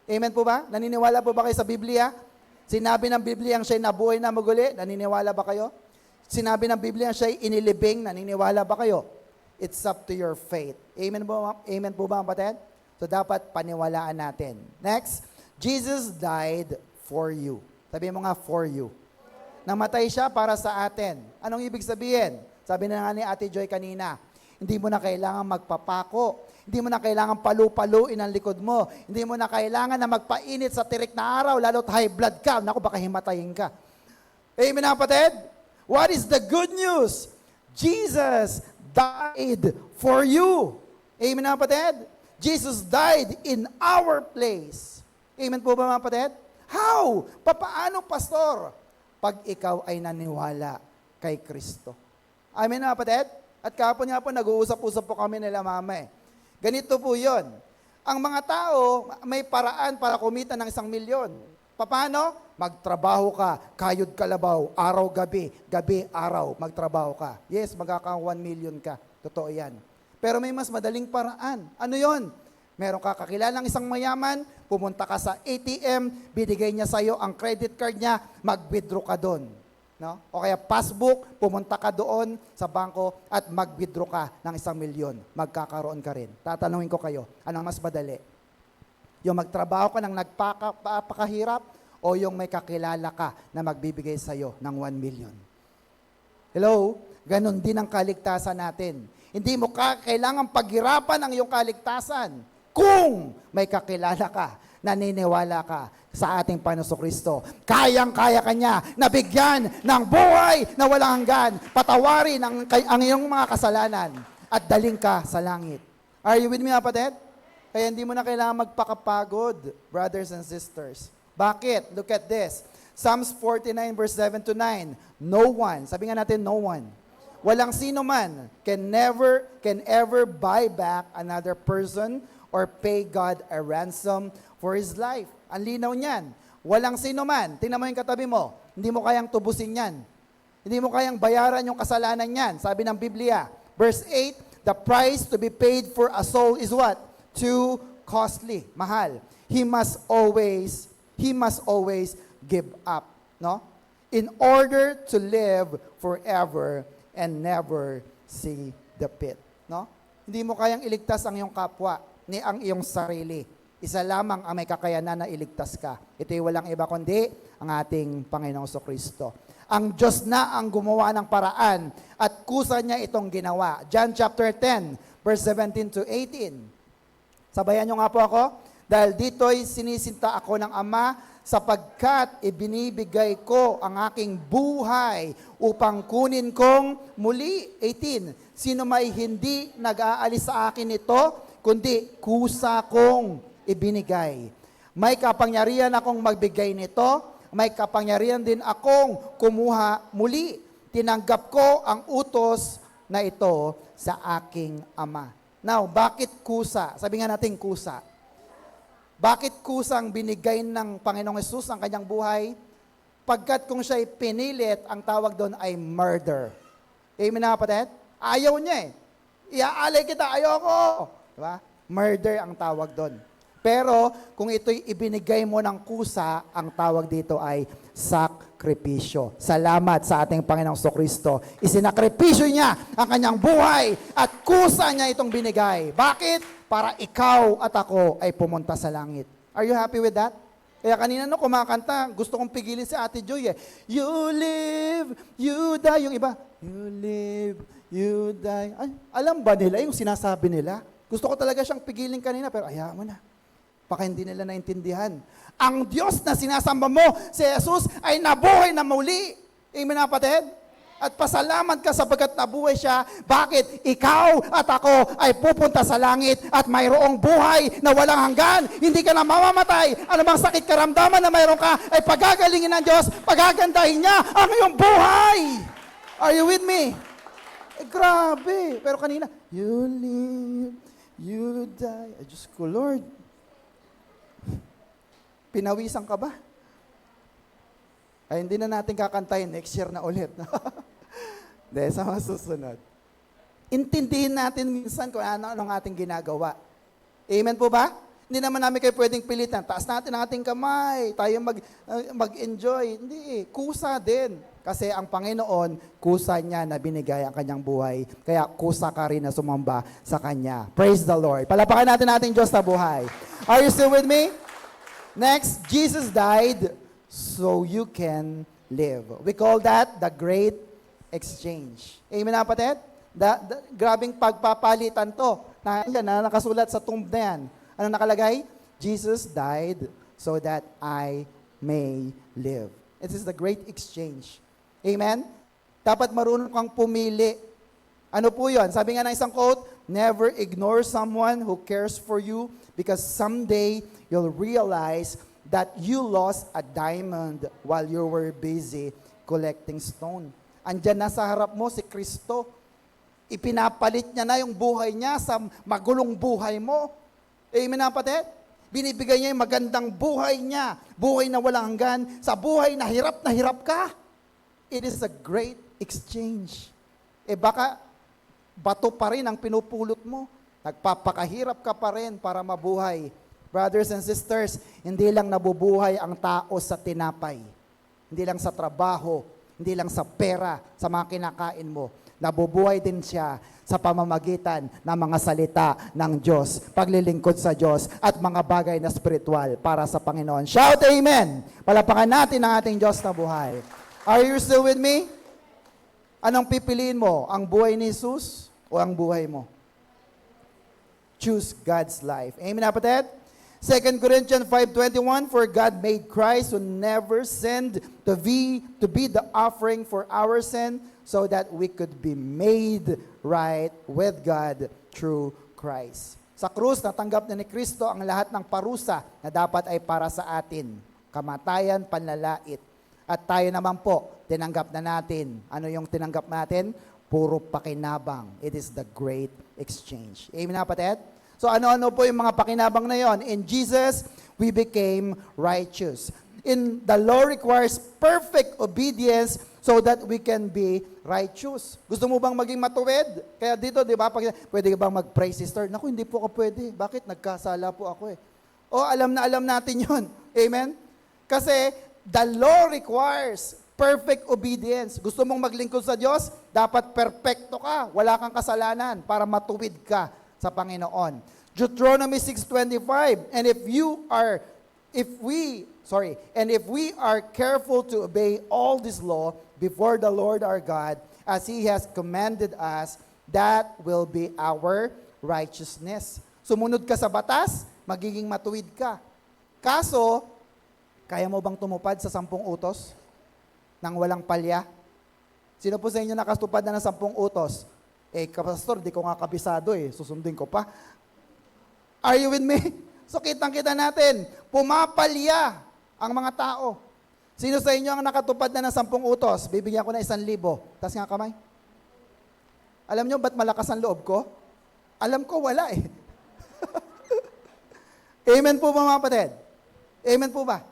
Amen po ba? Naniniwala po ba kayo sa Biblia? Sinabi ng Biblia ang siya'y nabuhay na muli, naniniwala ba kayo? Sinabi ng Biblia ang siya'y inilibing, naniniwala ba kayo? It's up to your faith. Amen po ba, kapatid? So dapat paniwalaan natin. Next, Jesus died for you. Sabi mo nga, for you. Namatay siya para sa atin. Anong ibig sabihin? Sabi na nga ni Ate Joy kanina, hindi mo na kailangan magpapako. Hindi mo na kailangan palu-paluin ang likod mo. Hindi mo na kailangan na magpainit sa tirik na araw, lalo't high blood ka. Naku, baka himatayin ka. Amen na, kapatid? What is the good news? Jesus died for you. Amen na, kapatid? Jesus died in our place. Amen po ba, mga kapatid? How? Papaano, pastor? Pag ikaw ay naniwala kay Kristo. Amen na, kapatid? At kahapon nga po, nag-uusap-usap po kami nila mama eh. Ganito po yon. Ang mga tao, may paraan para kumita ng 1 milyon. Paano? Magtrabaho ka, kayod kalabaw, araw-gabi, gabi-araw, magtrabaho ka. Yes, magkaka 1 million ka. Totoo yan. Pero may mas madaling paraan. Ano yon? Meron ka kakilalang isang mayaman, pumunta ka sa ATM, binigay niya sa iyo ang credit card niya, mag-withdraw ka doon. No? O kaya passbook, pumunta ka doon sa bangko at mag-withdraw ka ng 1 milyon. Magkakaroon ka rin. Tatanungin ko kayo, anong mas madali? Yung magtrabaho ka ng nagpapakahirap o yung may kakilala ka na magbibigay sa iyo ng 1 million? Hello? Ganon din ang kaligtasan natin. Hindi mo kailangan paghirapan ang iyong kaligtasan kung may kakilala ka, naniniwala ka sa ating Panginoon Kristo. Kayang-kaya ka niya na bigyan ng buhay na walang hanggan, patawarin ang iyong mga kasalanan at daling ka sa langit. Are you with me, kapatid? Kaya hindi mo na kailangan magpakapagod, brothers and sisters. Bakit? Look at this. Psalms 49 verse 7 to 9. No one, sabi nga natin, no one. Walang sino man can ever buy back another person or pay God a ransom for his life. Ang linaw niyan. Walang sino man. Tingnan mo yung katabi mo. Hindi mo kayang tubusin yan. Hindi mo kayang bayaran yung kasalanan niyan. Sabi ng Biblia, verse 8, the price to be paid for a soul is what? Too costly. Mahal. He must always give up. No? In order to live forever and never see the pit. No? Hindi mo kayang iligtas ang iyong kapwa ni ang iyong sarili. Isa lamang ang may kakayanan na iligtas ka. Ito'y walang iba kundi ang ating Panginoong Kristo. Ang Diyos na ang gumawa ng paraan at kusa niya itong ginawa. John chapter 10, verse 17 to 18. Sabayan niyo nga po ako. Dahil dito'y sinisinta ako ng Ama sapagkat ibinibigay ko ang aking buhay upang kunin kong muli. 18. Sino may hindi nag-aalis sa akin ito, kundi kusa kong ibinigay. May kapangyarihan akong magbigay nito, may kapangyarihan din akong kumuha muli. Tinanggap ko ang utos na ito sa aking Ama. Now, bakit kusa? Sabi nga natin kusa. Bakit kusang binigay ng Panginoong Hesus ang kanyang buhay? Pagkat kung siya'y pinilit, ang tawag doon ay murder. Amen na, kapatid? Ayaw niya eh. Iaalay kita, ayoko. Diba? Murder ang tawag doon. Pero kung ito'y ibinigay mo ng kusa, ang tawag dito ay sakripisyo. Salamat sa ating Panginoong Kristo. Isinakripisyo niya ang kanyang buhay at kusa niya itong binigay. Bakit? Para ikaw at ako ay pumunta sa langit. Are you happy with that? Kaya kanina no, kumakanta, gusto kong pigilin si Ate Joy eh. You live, you die. Yung iba, you live, you die. Ay, alam ba nila yung sinasabi nila? Gusto ko talaga siyang pigilin kanina, pero ayaw mo na. Baka hindi nila naintindihan. Ang Diyos na sinasamba mo, si Jesus, ay nabuhay na muli. Amen na, kapatid? At pasalamat ka sapagkat nabuhay siya. Bakit? Ikaw at ako ay pupunta sa langit at mayroong buhay na walang hanggan. Hindi ka na mamamatay. Ano bang sakit karamdaman na mayroon ka ay pagagalingin ng Diyos, pagagandahin niya ang iyong buhay. Are you with me? Eh, grabe. Pero kanina, you live, you die. Ay, Diyos ko, Lord. Pinawisan ka ba? Ay, hindi na natin kakantahin. Next year na ulit. Dahil sa mga susunod. intindihin natin minsan kung ano ang ating ginagawa. Amen po ba? Hindi naman namin kayo pwedeng pilitan. Taas natin ang ating kamay, tayo mag-enjoy. Hindi, kusa din. Kasi ang Panginoon, kusa niya na binigay ang kanyang buhay. Kaya kusa ka rin na sumamba sa Kanya. Praise the Lord. Palapakan natin ating Diyos na buhay. Are you still with me? Next, Jesus died so you can live. We call that the great exchange. Amen na kapatid? Grabing pagpapalitan to. Na nakasulat sa tomb na yan. Ano nakalagay? Jesus died so that I may live. It is the great exchange. Amen? Dapat marunong kang pumili. Ano po yun? Sabi nga ng isang quote, never ignore someone who cares for you because someday you'll realize that you lost a diamond while you were busy collecting stone. Andyan na sa harap mo si Kristo. Ipinapalit niya na yung buhay niya sa magulong buhay mo. Amen na kapatid? Binibigay niya yung magandang buhay niya. Buhay na walang hanggan. Sa buhay na hirap ka. It is a great exchange. Baka bato pa rin ang pinupulot mo. Nagpapakahirap ka pa rin para mabuhay. Brothers and sisters, hindi lang nabubuhay ang tao sa tinapay. Hindi lang sa trabaho. Hindi lang sa pera, sa mga kinakain mo. Nabubuhay din siya sa pamamagitan ng mga salita ng Diyos, paglilingkod sa Diyos, at mga bagay na spiritual para sa Panginoon. Shout Amen! Palapakan natin ang ating Diyos na buhay. Are you still with me? Anong pipiliin mo? Ang buhay ni Jesus o ang buhay mo? Choose God's life. Amen, kapatid? 2 Corinthians 5:21, for God made Christ who never sinned to be the offering for our sin so that we could be made right with God through Christ. Sa krus, natanggap na ni Kristo ang lahat ng parusa na dapat ay para sa atin. Kamatayan, panlalait. At tayo naman po, tinanggap na natin. Ano yung tinanggap natin? Puro pakinabang. It is the great exchange. Amen, kapatid? So ano-ano po yung mga pakinabang na yon? In Jesus, we became righteous. In the law requires perfect obedience so that we can be righteous. Gusto mo bang maging matuwid? Kaya dito, di ba, pwede ka bang mag-pray, sister? Naku, hindi po ako pwede. Bakit? Nagkasala po ako eh. O, alam natin yon. Amen? Kasi the law requires perfect obedience. Gusto mong maglingkod sa Diyos? Dapat perfecto ka. Wala kang kasalanan para matuwid ka sa Panginoon. Deuteronomy 6:25, and if we are careful to obey all this law before the Lord our God, as He has commanded us, that will be our righteousness. Sumunod ka sa batas, magiging matuwid ka. Kaso, kaya mo bang tumupad sa 10 utos nang walang palya? Sino po sa inyo nakatupad na ng 10 utos? Pastor, di ko nga kabisado susundin ko pa. Are you with me? So kitang-kita natin, pumapalya ang mga tao. Sino sa inyo ang nakatupad na ng 10 utos? Bibigyan ko na 1,000. Taas nga kamay. Alam nyo ba't malakas ang loob ko? Alam ko wala Amen po ba mga kapatid? Amen po ba?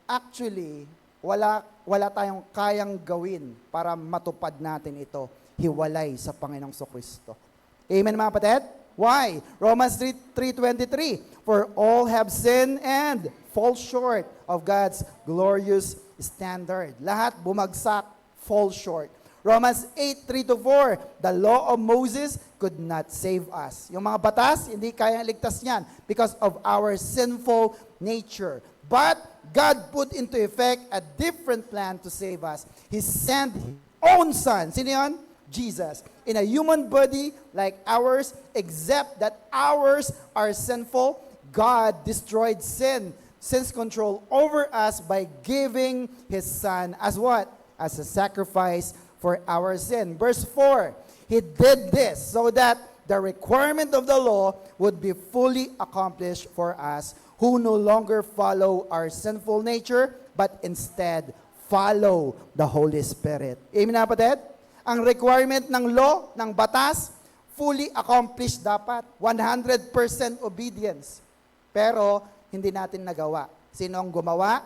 Actually, wala tayong kayang gawin para matupad natin ito. Hiwalay sa Panginoong Kristo. Amen mga kapatid? Why? Romans 3:23, for all have sinned and fall short of God's glorious standard. Lahat bumagsak, fall short. Romans 8:3-4, the law of Moses could not save us. Yung mga batas, hindi kayang ligtas niyan because of our sinful nature. But God put into effect a different plan to save us. He sent His own Son. Sino yun? Jesus. In a human body like ours, except that ours are sinful, God destroyed sin's control over us by giving His Son as what? As a sacrifice for our sin. Verse 4, He did this so that the requirement of the law would be fully accomplished for us who no longer follow our sinful nature, but instead follow the Holy Spirit. Amen na kapatid? Ang requirement ng law, ng batas, fully accomplished dapat. 100% obedience. Pero, hindi natin nagawa. Sino ang gumawa?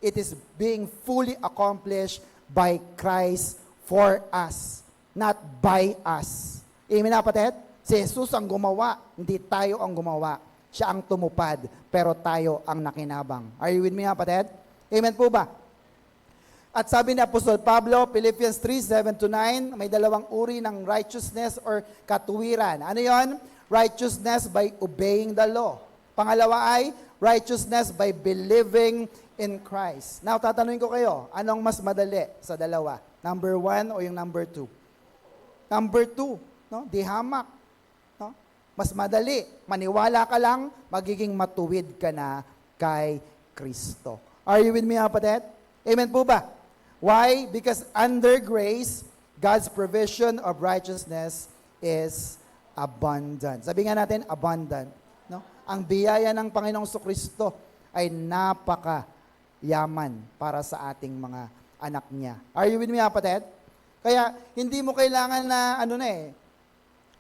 It is being fully accomplished by Christ for us, not by us. Amen na kapatid? Si Jesus ang gumawa, hindi tayo ang gumawa. Siya ang tumupad, pero tayo ang nakinabang. Are you with me kapatid? Amen po ba? At sabi ni Apostol Pablo, Philippians 3:7-9, may dalawang uri ng righteousness or katuwiran. Ano yon? Righteousness by obeying the law. Pangalawa ay righteousness by believing in Christ. Now, tatanungin ko kayo, anong mas madali sa dalawa? Number 1 o yung number 2? Number 2, no? Di hamak. No? Mas madali. Maniwala ka lang, magiging matuwid ka na kay Kristo. Are you with me, kapatid? Amen po ba? Why? Because under grace, God's provision of righteousness is abundant. Sabi nga natin, abundant. No? Ang biyaya ng Panginoong Kristo ay napaka-yaman para sa ating mga anak niya. Are you with me, kapatid? Kaya, hindi mo kailangan na,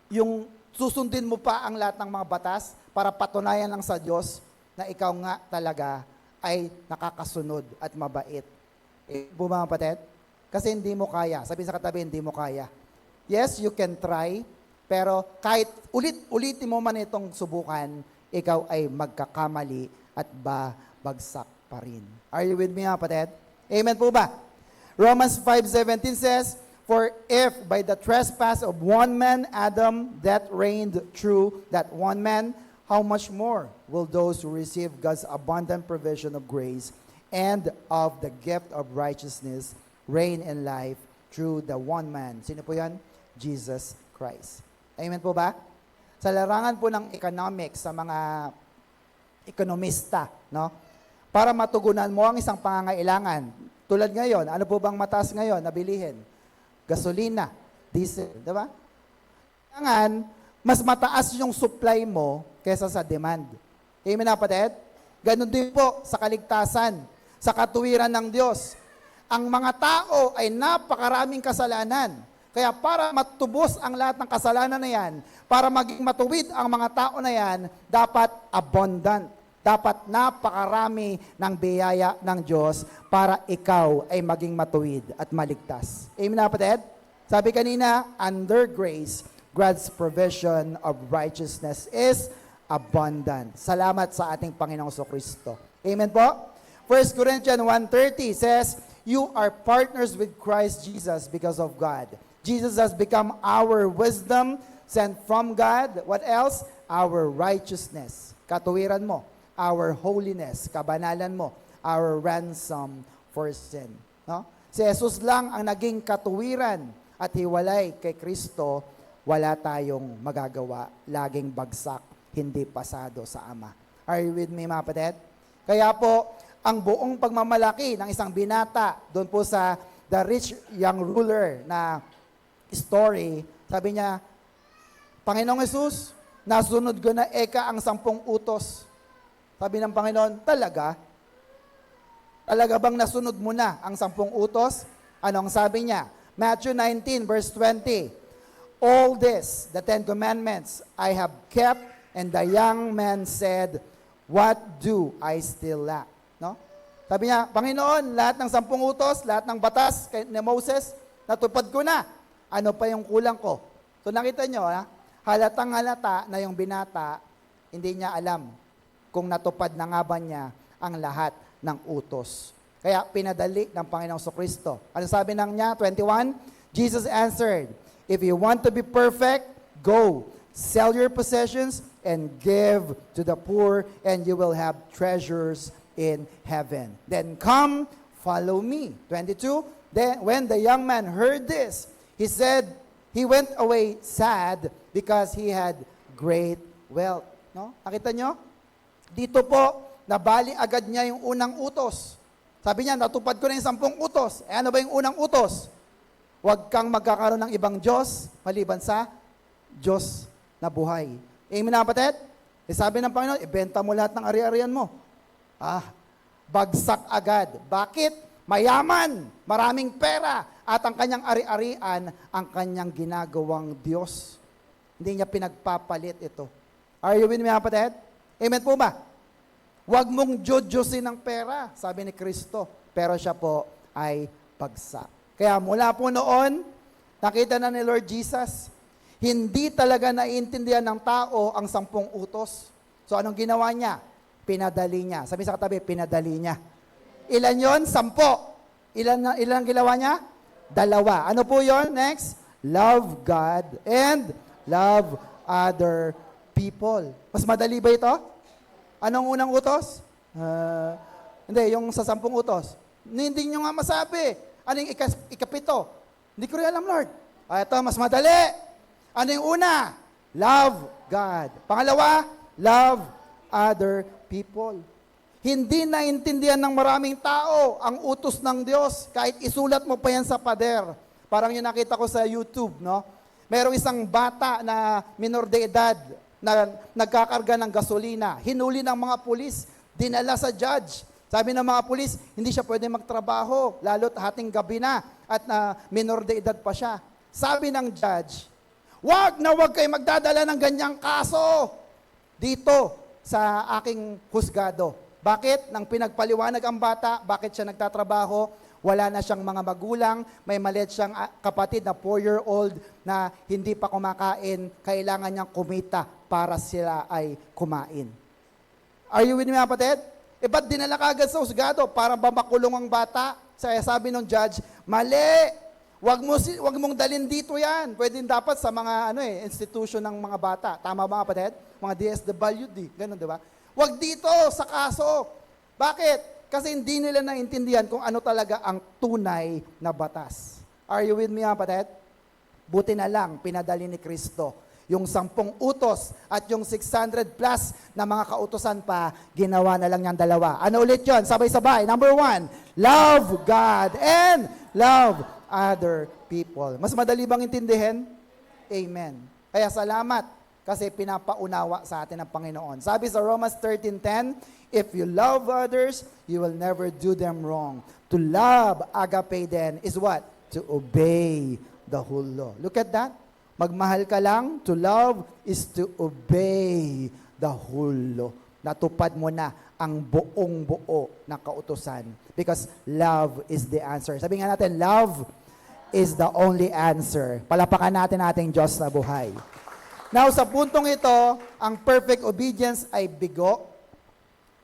yung susundin mo pa ang lahat ng mga batas para patunayan lang sa Diyos na ikaw nga talaga ay nakakasunod at mabait. Mga kapatid? Kasi hindi mo kaya. Sabihin sa katabi, hindi mo kaya. Yes, you can try, pero kahit ulitin mo man itong subukan, ikaw ay magkakamali at babagsak pa rin. Are you with me, kapatid? Amen po ba? Romans 5:17 says, "For if by the trespass of one man, Adam, death reigned through that one man, how much more will those who receive God's abundant provision of grace and of the gift of righteousness reign in life through the one man." Sino po yan? Jesus Christ. Amen po ba? Sa larangan po ng economics, sa mga ekonomista, no? Para matugunan mo ang isang pangangailangan. Tulad ngayon, ano po bang mataas ngayon na bilihin? Gasolina, diesel, di ba? Kailangan, mas mataas yung supply mo kaysa sa demand. Amen na, kapatid? Ganon din po sa kaligtasan, sa katuwiran ng Diyos. Ang mga tao ay napakaraming kasalanan. Kaya para matubos ang lahat ng kasalanan na yan, para maging matuwid ang mga tao na yan, dapat abundant. Dapat napakarami ng biyaya ng Diyos para ikaw ay maging matuwid at maligtas. Amen na, kapatid? Sabi kanina, under grace, God's provision of righteousness is abundant. Salamat sa ating Panginoong Kristo. Amen po? 1 Corinthians 1:30 says, "You are partners with Christ Jesus because of God. Jesus has become our wisdom sent from God." What else? Our righteousness. Katuwiran mo. Our holiness. Kabanalan mo. Our ransom for sin. No? Si Jesus lang ang naging katuwiran at hiwalay kay Kristo, wala tayong magagawa. Laging bagsak, hindi pasado sa Ama. Are you with me, mga kapatid? Kaya po, ang buong pagmamalaki ng isang binata, doon po sa The Rich Young Ruler na story, sabi niya, "Panginoong Jesus, nasunod ko na ang 10 utos." Sabi ng Panginoon, "Talaga? Talaga bang nasunod mo na ang 10 utos?" Anong sabi niya? Matthew 19:20, "All this, the 10 commandments, I have kept." And the young man said, "What do I still lack?" No? Sabi niya, "Panginoon, lahat ng 10 utos, lahat ng batas ni Moses, natupad ko na. Ano pa yung kulang ko?" So nakita nyo, halatang halata na yung binata, hindi niya alam kung natupad na nga ba niya ang lahat ng utos. Kaya pinadali ng Panginoong Kristo. Ano sabi ng niya? 21, Jesus answered, "If you want to be perfect, go, sell your possessions and give to the poor, and you will have treasures in heaven. Then come, follow me." 22, then when the young man heard this, he said, he went away sad because he had great wealth. No? Nakita nyo? Dito po, nabali agad niya yung unang utos. Sabi niya, natupad ko na yung 10 utos. Ano ba yung unang utos? Huwag kang magkakaroon ng ibang Diyos, maliban sa Diyos na buhay. Amen na, kapatid? Sabi ng Panginoon, ibenta mo lahat ng ari-arian mo. Bagsak agad. Bakit? Mayaman, maraming pera, at ang kanyang ari-arian, ang kanyang ginagawang Diyos. Hindi niya pinagpapalit ito. Are you with me, kapatid? Amen po ba? Huwag mong jojosin ng pera, sabi ni Kristo. Pero siya po ay bagsak. Kaya mula po noon, nakita na ni Lord Jesus, Hindi talaga naiintindihan ng tao ang 10 utos. So anong ginawa niya? Pinadali niya. Sabi sa katabi, pinadali niya. Ilan yon? 10. Ilan ang ginawa niya? 2. Ano po yon? Next, love God and love other people. Mas madali ba ito? Anong unang utos? Hindi, yung sa 10 utos. Hindi nyo nga masabi. Ano yung ikapito? Hindi ko rin alam, Lord. Ito, mas madali. Ano yung una? Love God. Pangalawa, love other people. Hindi naintindihan ng maraming tao ang utos ng Diyos. Kahit isulat mo pa yan sa pader. Parang yung nakita ko sa YouTube, no? Merong isang bata na minor de edad na nagkakarga ng gasolina. Hinuli ng mga pulis, dinala sa judge. Sabi ng mga pulis, hindi siya pwede magtrabaho, lalo't hating gabi na at minor de edad pa siya. Sabi ng judge, wag kayo magdadala ng ganyang kaso dito sa aking husgado. Bakit? Nang pinagpaliwanag ang bata, bakit siya nagtatrabaho? Wala na siyang mga magulang, may maliit siyang kapatid na 4-year-old na hindi pa kumakain, kailangan niyang kumita para sila ay kumain. Are you with me, mga kapatid? Ba't dinala ka agad sa husgado para ba makulong ang bata? Sabi ng judge, mali! Wag mong dalhin dito yan. Pwede dapat sa mga institution ng mga bata. Tama ba, mga kapatid? Mga DSWD, ganun, di ba? Wag dito sa kaso. Bakit? Kasi hindi nila naintindihan kung ano talaga ang tunay na batas. Are you with me, mga kapatid? Buti na lang, pinadali ni Kristo. Yung 10 utos at yung 600 plus na mga kautosan pa, ginawa na lang niyang 2. Ano ulit yun? Sabay-sabay. Number 1, love God and love other people. Mas madali bang intindihin? Amen. Kaya salamat kasi pinapaunawa sa atin ng Panginoon. Sabi sa Romans 13:10, if you love others, you will never do them wrong. To love, agape then, is what? To obey the whole law. Look at that. Magmahal ka lang, to love is to obey the whole law. Natupad mo na ang buong-buo na kautusan. Because love is the answer. Sabi nga natin, love is the only answer. Palapakan natin ating Diyos na buhay. Now, sa puntong ito, ang perfect obedience ay bigo,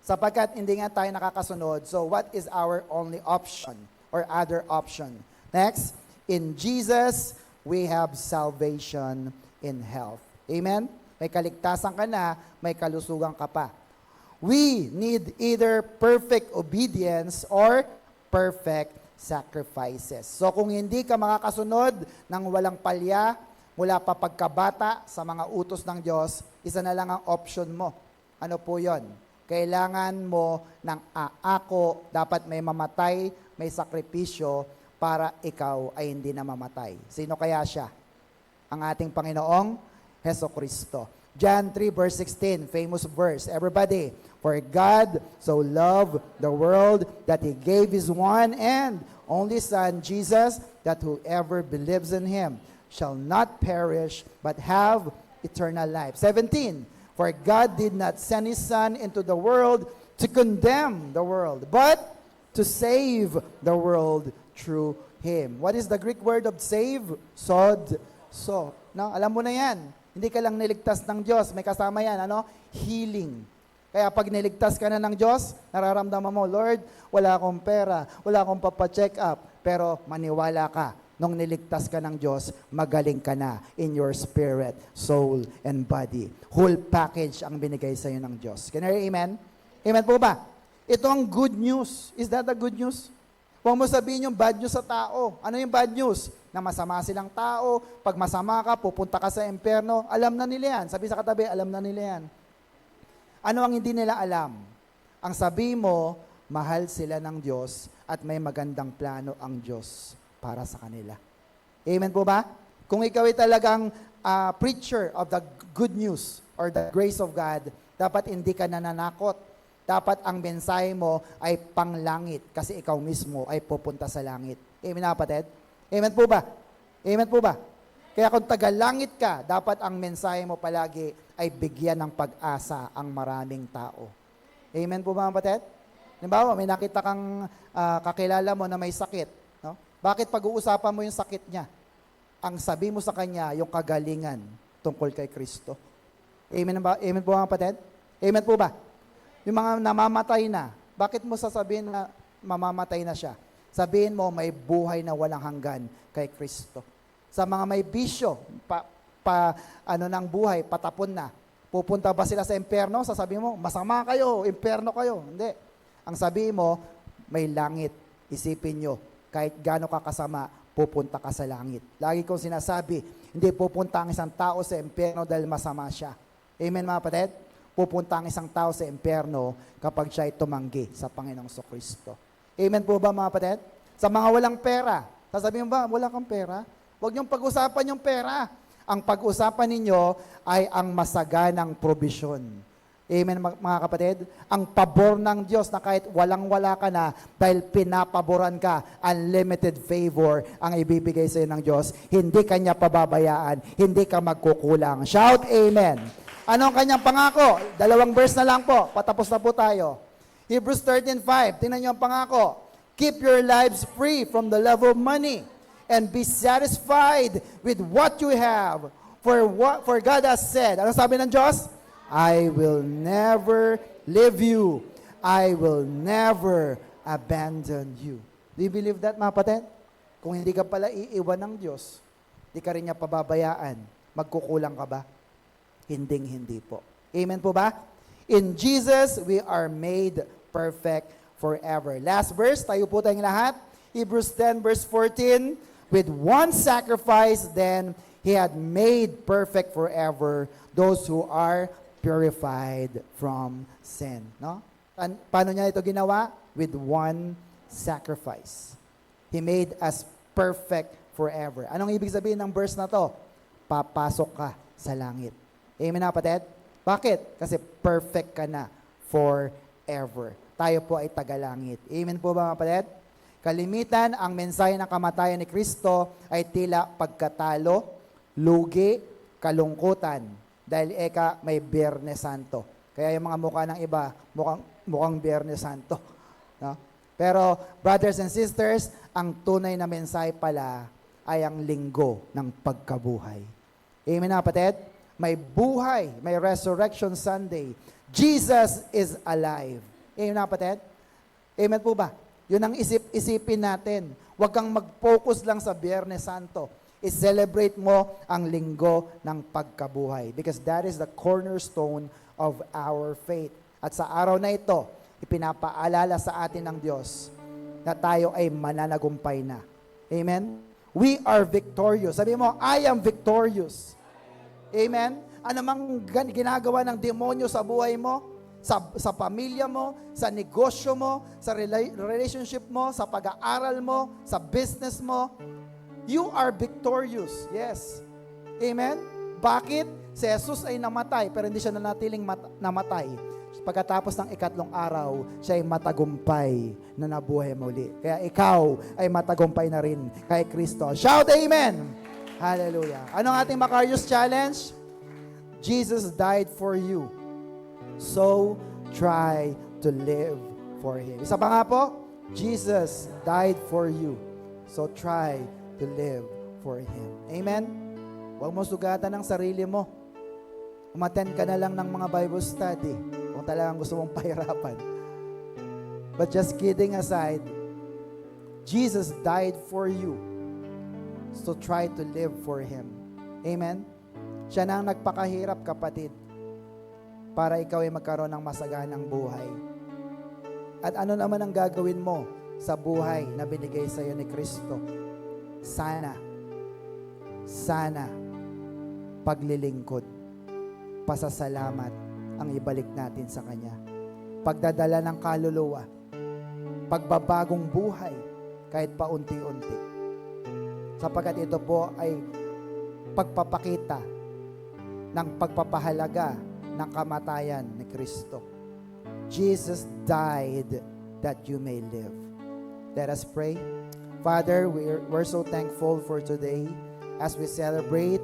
sapagkat hindi nga tayo nakakasunod. So, what is our only option or other option? Next, in Jesus, we have salvation in health. Amen? May kaligtasan ka na, may kalusugan ka pa. We need either perfect obedience or perfect sacrifices. So kung hindi ka makakasunod ng walang palya, mula pa pagkabata sa mga utos ng Diyos, isa na lang ang option mo. Ano po yon? Kailangan mo ng aako, dapat may mamatay, may sakripisyo, para ikaw ay hindi na mamatay. Sino kaya siya? Ang ating Panginoong Hesukristo. John 3 verse 16, famous verse. Everybody, for God so loved the world that He gave His one and only Son, Jesus, that whoever believes in Him shall not perish but have eternal life. 17, for God did not send His Son into the world to condemn the world, but to save the world through Him. What is the Greek word of save? Sod. So, no? Alam mo na yan. Hindi ka lang niligtas ng Diyos. May kasama yan, healing. Kaya pag niligtas ka na ng Diyos, nararamdaman mo, Lord, wala akong pera, wala akong papacheck up, pero maniwala ka, nung niligtas ka ng Diyos, magaling ka na in your spirit, soul, and body. Whole package ang binigay sa iyo ng Diyos. Can you hear amen? Amen po ba? Ito ang good news. Is that the good news? Huwag mo sabihin yung bad news sa tao. Ano yung bad news? Na masama silang tao, pag masama ka, pupunta ka sa impyerno, alam na nila yan. Sabi sa katabi, alam na nila yan. Ano ang hindi nila alam? Ang sabi mo, mahal sila ng Diyos at may magandang plano ang Diyos para sa kanila. Amen po ba? Kung ikaw ay talagang preacher of the good news or the grace of God, dapat hindi ka nananakot. Dapat ang mensahe mo ay panglangit kasi ikaw mismo ay pupunta sa langit. Amen na kapatid? Amen po ba? Amen po ba? Kaya kung taga-langit ka, dapat ang mensahe mo palagi ay bigyan ng pag-asa ang maraming tao. Amen po ba kapatid? Halimbawa, may nakita kang kakilala mo na may sakit. No? Bakit pag-uusapan mo yung sakit niya? ang sabi mo sa kanya, yung kagalingan tungkol kay Kristo. Amen ba? Amen po mga kapatid? Amen po ba? Yung mga namamatay na, bakit mo sasabihin na mamamatay na siya? Sabihin mo, may buhay na walang hanggan kay Kristo. Sa mga may bisyo, ng buhay, patapon na. Pupunta ba sila sa impyerno? Sasabihin mo, masama kayo, impyerno kayo. Hindi. Ang sabihin mo, may langit. Isipin nyo, kahit gaano ka kasama, pupunta ka sa langit. Lagi kong sinasabi, hindi pupunta ang isang tao sa impyerno dahil masama siya. Amen mga kapatid? Pupunta ang isang tao sa impyerno kapag siya ay tumanggi sa Panginoong Kristo. Amen po ba mga kapatid? Sa mga walang pera, sasabihin mo ba, wala kang pera? Huwag niyong pag-usapan yung pera. Ang pag-usapan ninyo ay ang masaganang probisyon. Amen mga kapatid? Ang pabor ng Diyos na kahit walang-wala ka na dahil pinapaboran ka, unlimited favor ang ibibigay sa iyo ng Diyos. Hindi kanya pababayaan, hindi ka magkukulang. Shout Amen! Ano ang kanyang pangako? 2 verse na lang po, patapos na po tayo. Hebrews 13:5, tingnan niyo ang pangako. Keep your lives free from the love of money and be satisfied with what you have. For God has said, ano sabi ng Diyos? I will never leave you. I will never abandon you. Do you believe that, mga kapatid? Kung hindi ka pala iiwan ng Diyos, hindi ka rin niya pababayaan, magkukulang ka ba? Hinding-hindi po. Amen po ba? In Jesus, we are made perfect forever. Last verse, tayo po tayong lahat. Hebrews 10 verse 14, with one sacrifice, then He had made perfect forever those who are purified from sin. No? Paano niya ito ginawa? With one sacrifice. He made us perfect forever. Anong ibig sabihin ng verse na to? Papasok ka sa langit. Amen na kapatid? Bakit? Kasi perfect ka na forever. Tayo po ay tagalangit. Amen po ba mga kapatid? Kalimitan, ang mensahe ng kamatayan ni Kristo ay tila pagkatalo, lugi, kalungkutan. Dahil may Biyernes Santo. Kaya yung mga mukha ng iba, mukhang Biyernes Santo. No? Pero, brothers and sisters, ang tunay na mensahe pala ay ang linggo ng pagkabuhay. Amen na kapatid? May buhay, may Resurrection Sunday. Jesus is alive. Amen na kapatid? Amen po ba? Yun ang isipin natin. Huwag kang mag-focus lang sa Biyernes Santo. I-celebrate mo ang linggo ng pagkabuhay. Because that is the cornerstone of our faith. At sa araw na ito, ipinapaalala sa atin ng Diyos na tayo ay mananagumpay na. Amen? We are victorious. Sabi mo, I am victorious. Amen? Ano mang ginagawa ng demonyo sa buhay mo, sa pamilya mo, sa negosyo mo, sa relationship mo, sa pag-aaral mo, sa business mo, you are victorious. Yes. Amen? Bakit? Si Jesus ay namatay, pero hindi siya nanatiling namatay. Pagkatapos ng 3 araw, siya ay matagumpay na nabuhay muli. Kaya ikaw ay matagumpay na rin kay Kristo. Shout Amen! Hallelujah. Anong ating Macarius Challenge? Jesus died for you. So, try to live for Him. Isa pa nga po, Jesus died for you. So, try to live for Him. Amen? Huwag mo sugatan ang sarili mo. Umattend ka na lang ng mga Bible study kung talagang gusto mong pahirapan. But just kidding aside, Jesus died for you. So try to live for Him. Amen? Siya na ang nagpakahirap, kapatid, para ikaw ay magkaroon ng masaganang buhay. At ano naman ang gagawin mo sa buhay na binigay sa iyo ni Kristo? Sana, paglilingkod, pasasalamat ang ibalik natin sa Kanya. Pagdadala ng kaluluwa, pagbabagong buhay, kahit paunti-unti. Sapagkat ito po ay pagpapakita ng pagpapahalaga ng kamatayan ni Kristo. Jesus died that you may live. Let us pray. Father, we're so thankful for today as we celebrate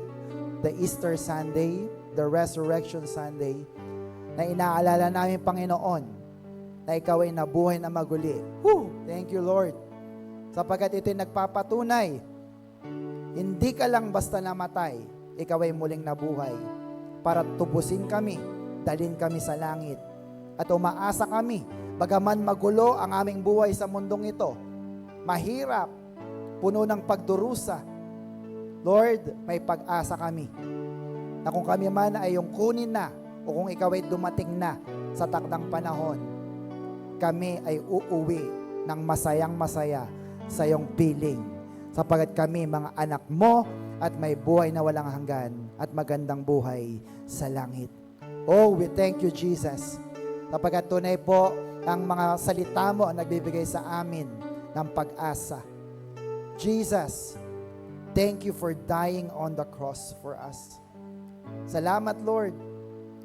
the Easter Sunday, the Resurrection Sunday, na inaalala namin, Panginoon, na Ikaw ay nabuhay na maguli. Thank you, Lord. Sapagkat ito'y nagpapatunay Hindi ka lang basta namatay, ikaw ay muling nabuhay para tubusin kami, dalhin kami sa langit. At umaasa kami, bagaman magulo ang aming buhay sa mundong ito, mahirap, puno ng pagdurusa, Lord, may pag-asa kami na kung kami man ay yung kunin na o kung ikaw ay dumating na sa takdang panahon, kami ay uuwi ng masayang-masaya sa iyong piling. Sapagat kami mga anak mo at may buhay na walang hanggan at magandang buhay sa langit. Oh, we thank you, Jesus. Sapagat tunay po ang mga salita mo ang nagbibigay sa amin ng pag-asa. Jesus, thank you for dying on the cross for us. Salamat, Lord.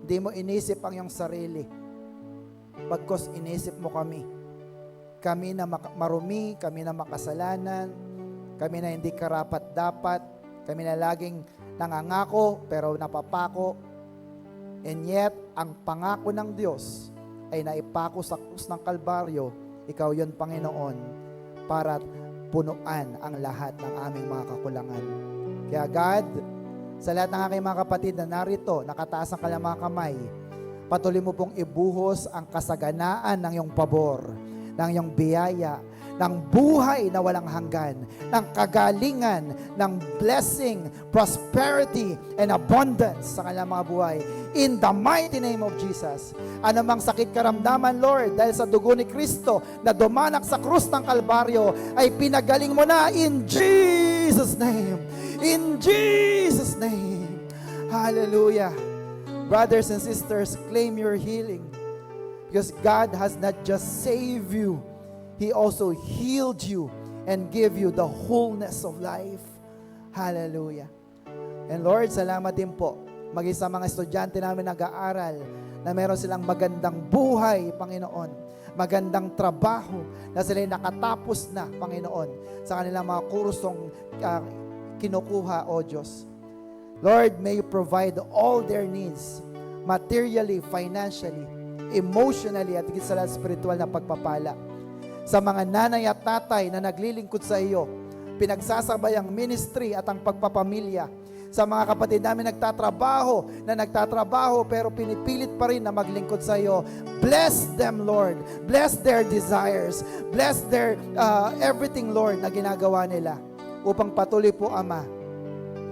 Hindi mo inisip ang iyong sarili. Bagkus inisip mo kami. Kami na marumi, kami na makasalanan, kami na hindi karapat-dapat, kami na laging nangangako pero napapako. And yet, ang pangako ng Diyos ay naipako sa krus ng Kalbaryo. Ikaw yon, Panginoon, para punuan ang lahat ng aming mga kakulangan. Kaya God, sa lahat ng aking mga kapatid na narito, nakataas ang kanilang mga kamay, patuloy mo pong ibuhos ang kasaganaan ng iyong pabor, ng iyong biyaya, ng buhay na walang hanggan, ng kagalingan, ng blessing, prosperity, and abundance sa kanilang mga buhay. In the mighty name of Jesus. Anumang sakit karamdaman, Lord, dahil sa dugo ni Kristo na dumanak sa krus ng Kalbaryo, ay pinagaling mo na in Jesus' name. In Jesus' name. Hallelujah. Brothers and sisters, claim your healing. Because God has not just saved you, He also healed you and gave you the wholeness of life. Hallelujah. And Lord, salamat din po maging sa mga estudyante namin nag-aaral na meron silang magandang buhay, Panginoon. Magandang trabaho na sila'y nakatapos na, Panginoon, sa kanilang mga kursong kinukuha, O Diyos. Lord, may you provide all their needs, materially, financially, emotionally, at higit sa lahat spiritual na pagpapala. Sa mga nanay at tatay na naglilingkod sa iyo, pinagsasabay ang ministry at ang pagpapamilya. Sa mga kapatid namin nagtatrabaho pero pinipilit pa rin na maglingkod sa iyo. Bless them, Lord. Bless their desires. Bless their everything, Lord, na ginagawa nila. Upang patuloy po, Ama,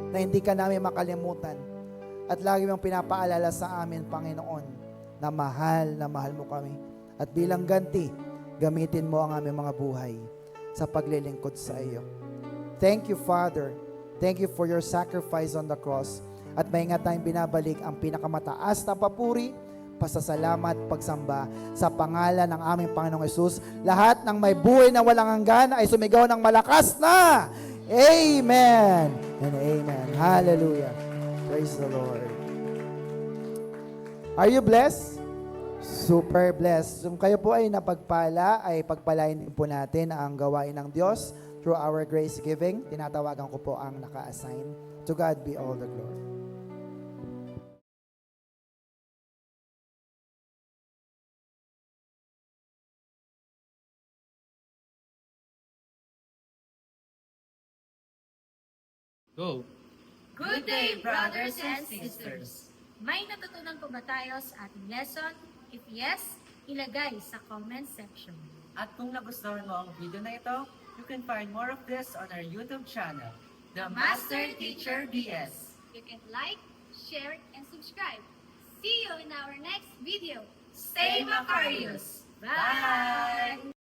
na hindi ka namin makalimutan. At lagi mong pinapaalala sa amin, Panginoon, na mahal mo kami. At bilang ganti, gamitin mo ang aming mga buhay sa paglilingkod sa iyo. Thank you, Father. Thank you for your sacrifice on the cross. At maingat tayong binabalik ang pinakamataas na papuri, pasasalamat, pagsamba sa pangalan ng aming Panginoong Hesus. Lahat ng may buhay na walang hanggan ay sumigaw ng malakas na Amen and Amen. Hallelujah. Praise the Lord. Are you blessed? Super blessed. Kung kayo po ay napagpala, ay pagpalain din po natin ang gawain ng Diyos through our grace giving. Tinatawagan ko po ang naka-assign. To God be all the glory. Go! Good day, brothers and sisters! May natutunan po ba tayo sa ating lesson? If yes, ilagay sa comment section. At kung nagustuhan mo ang video na ito, you can find more of this on our YouTube channel, The Master Teacher BS. You can like, share, and subscribe. See you in our next video. Stay Macarius! Bye!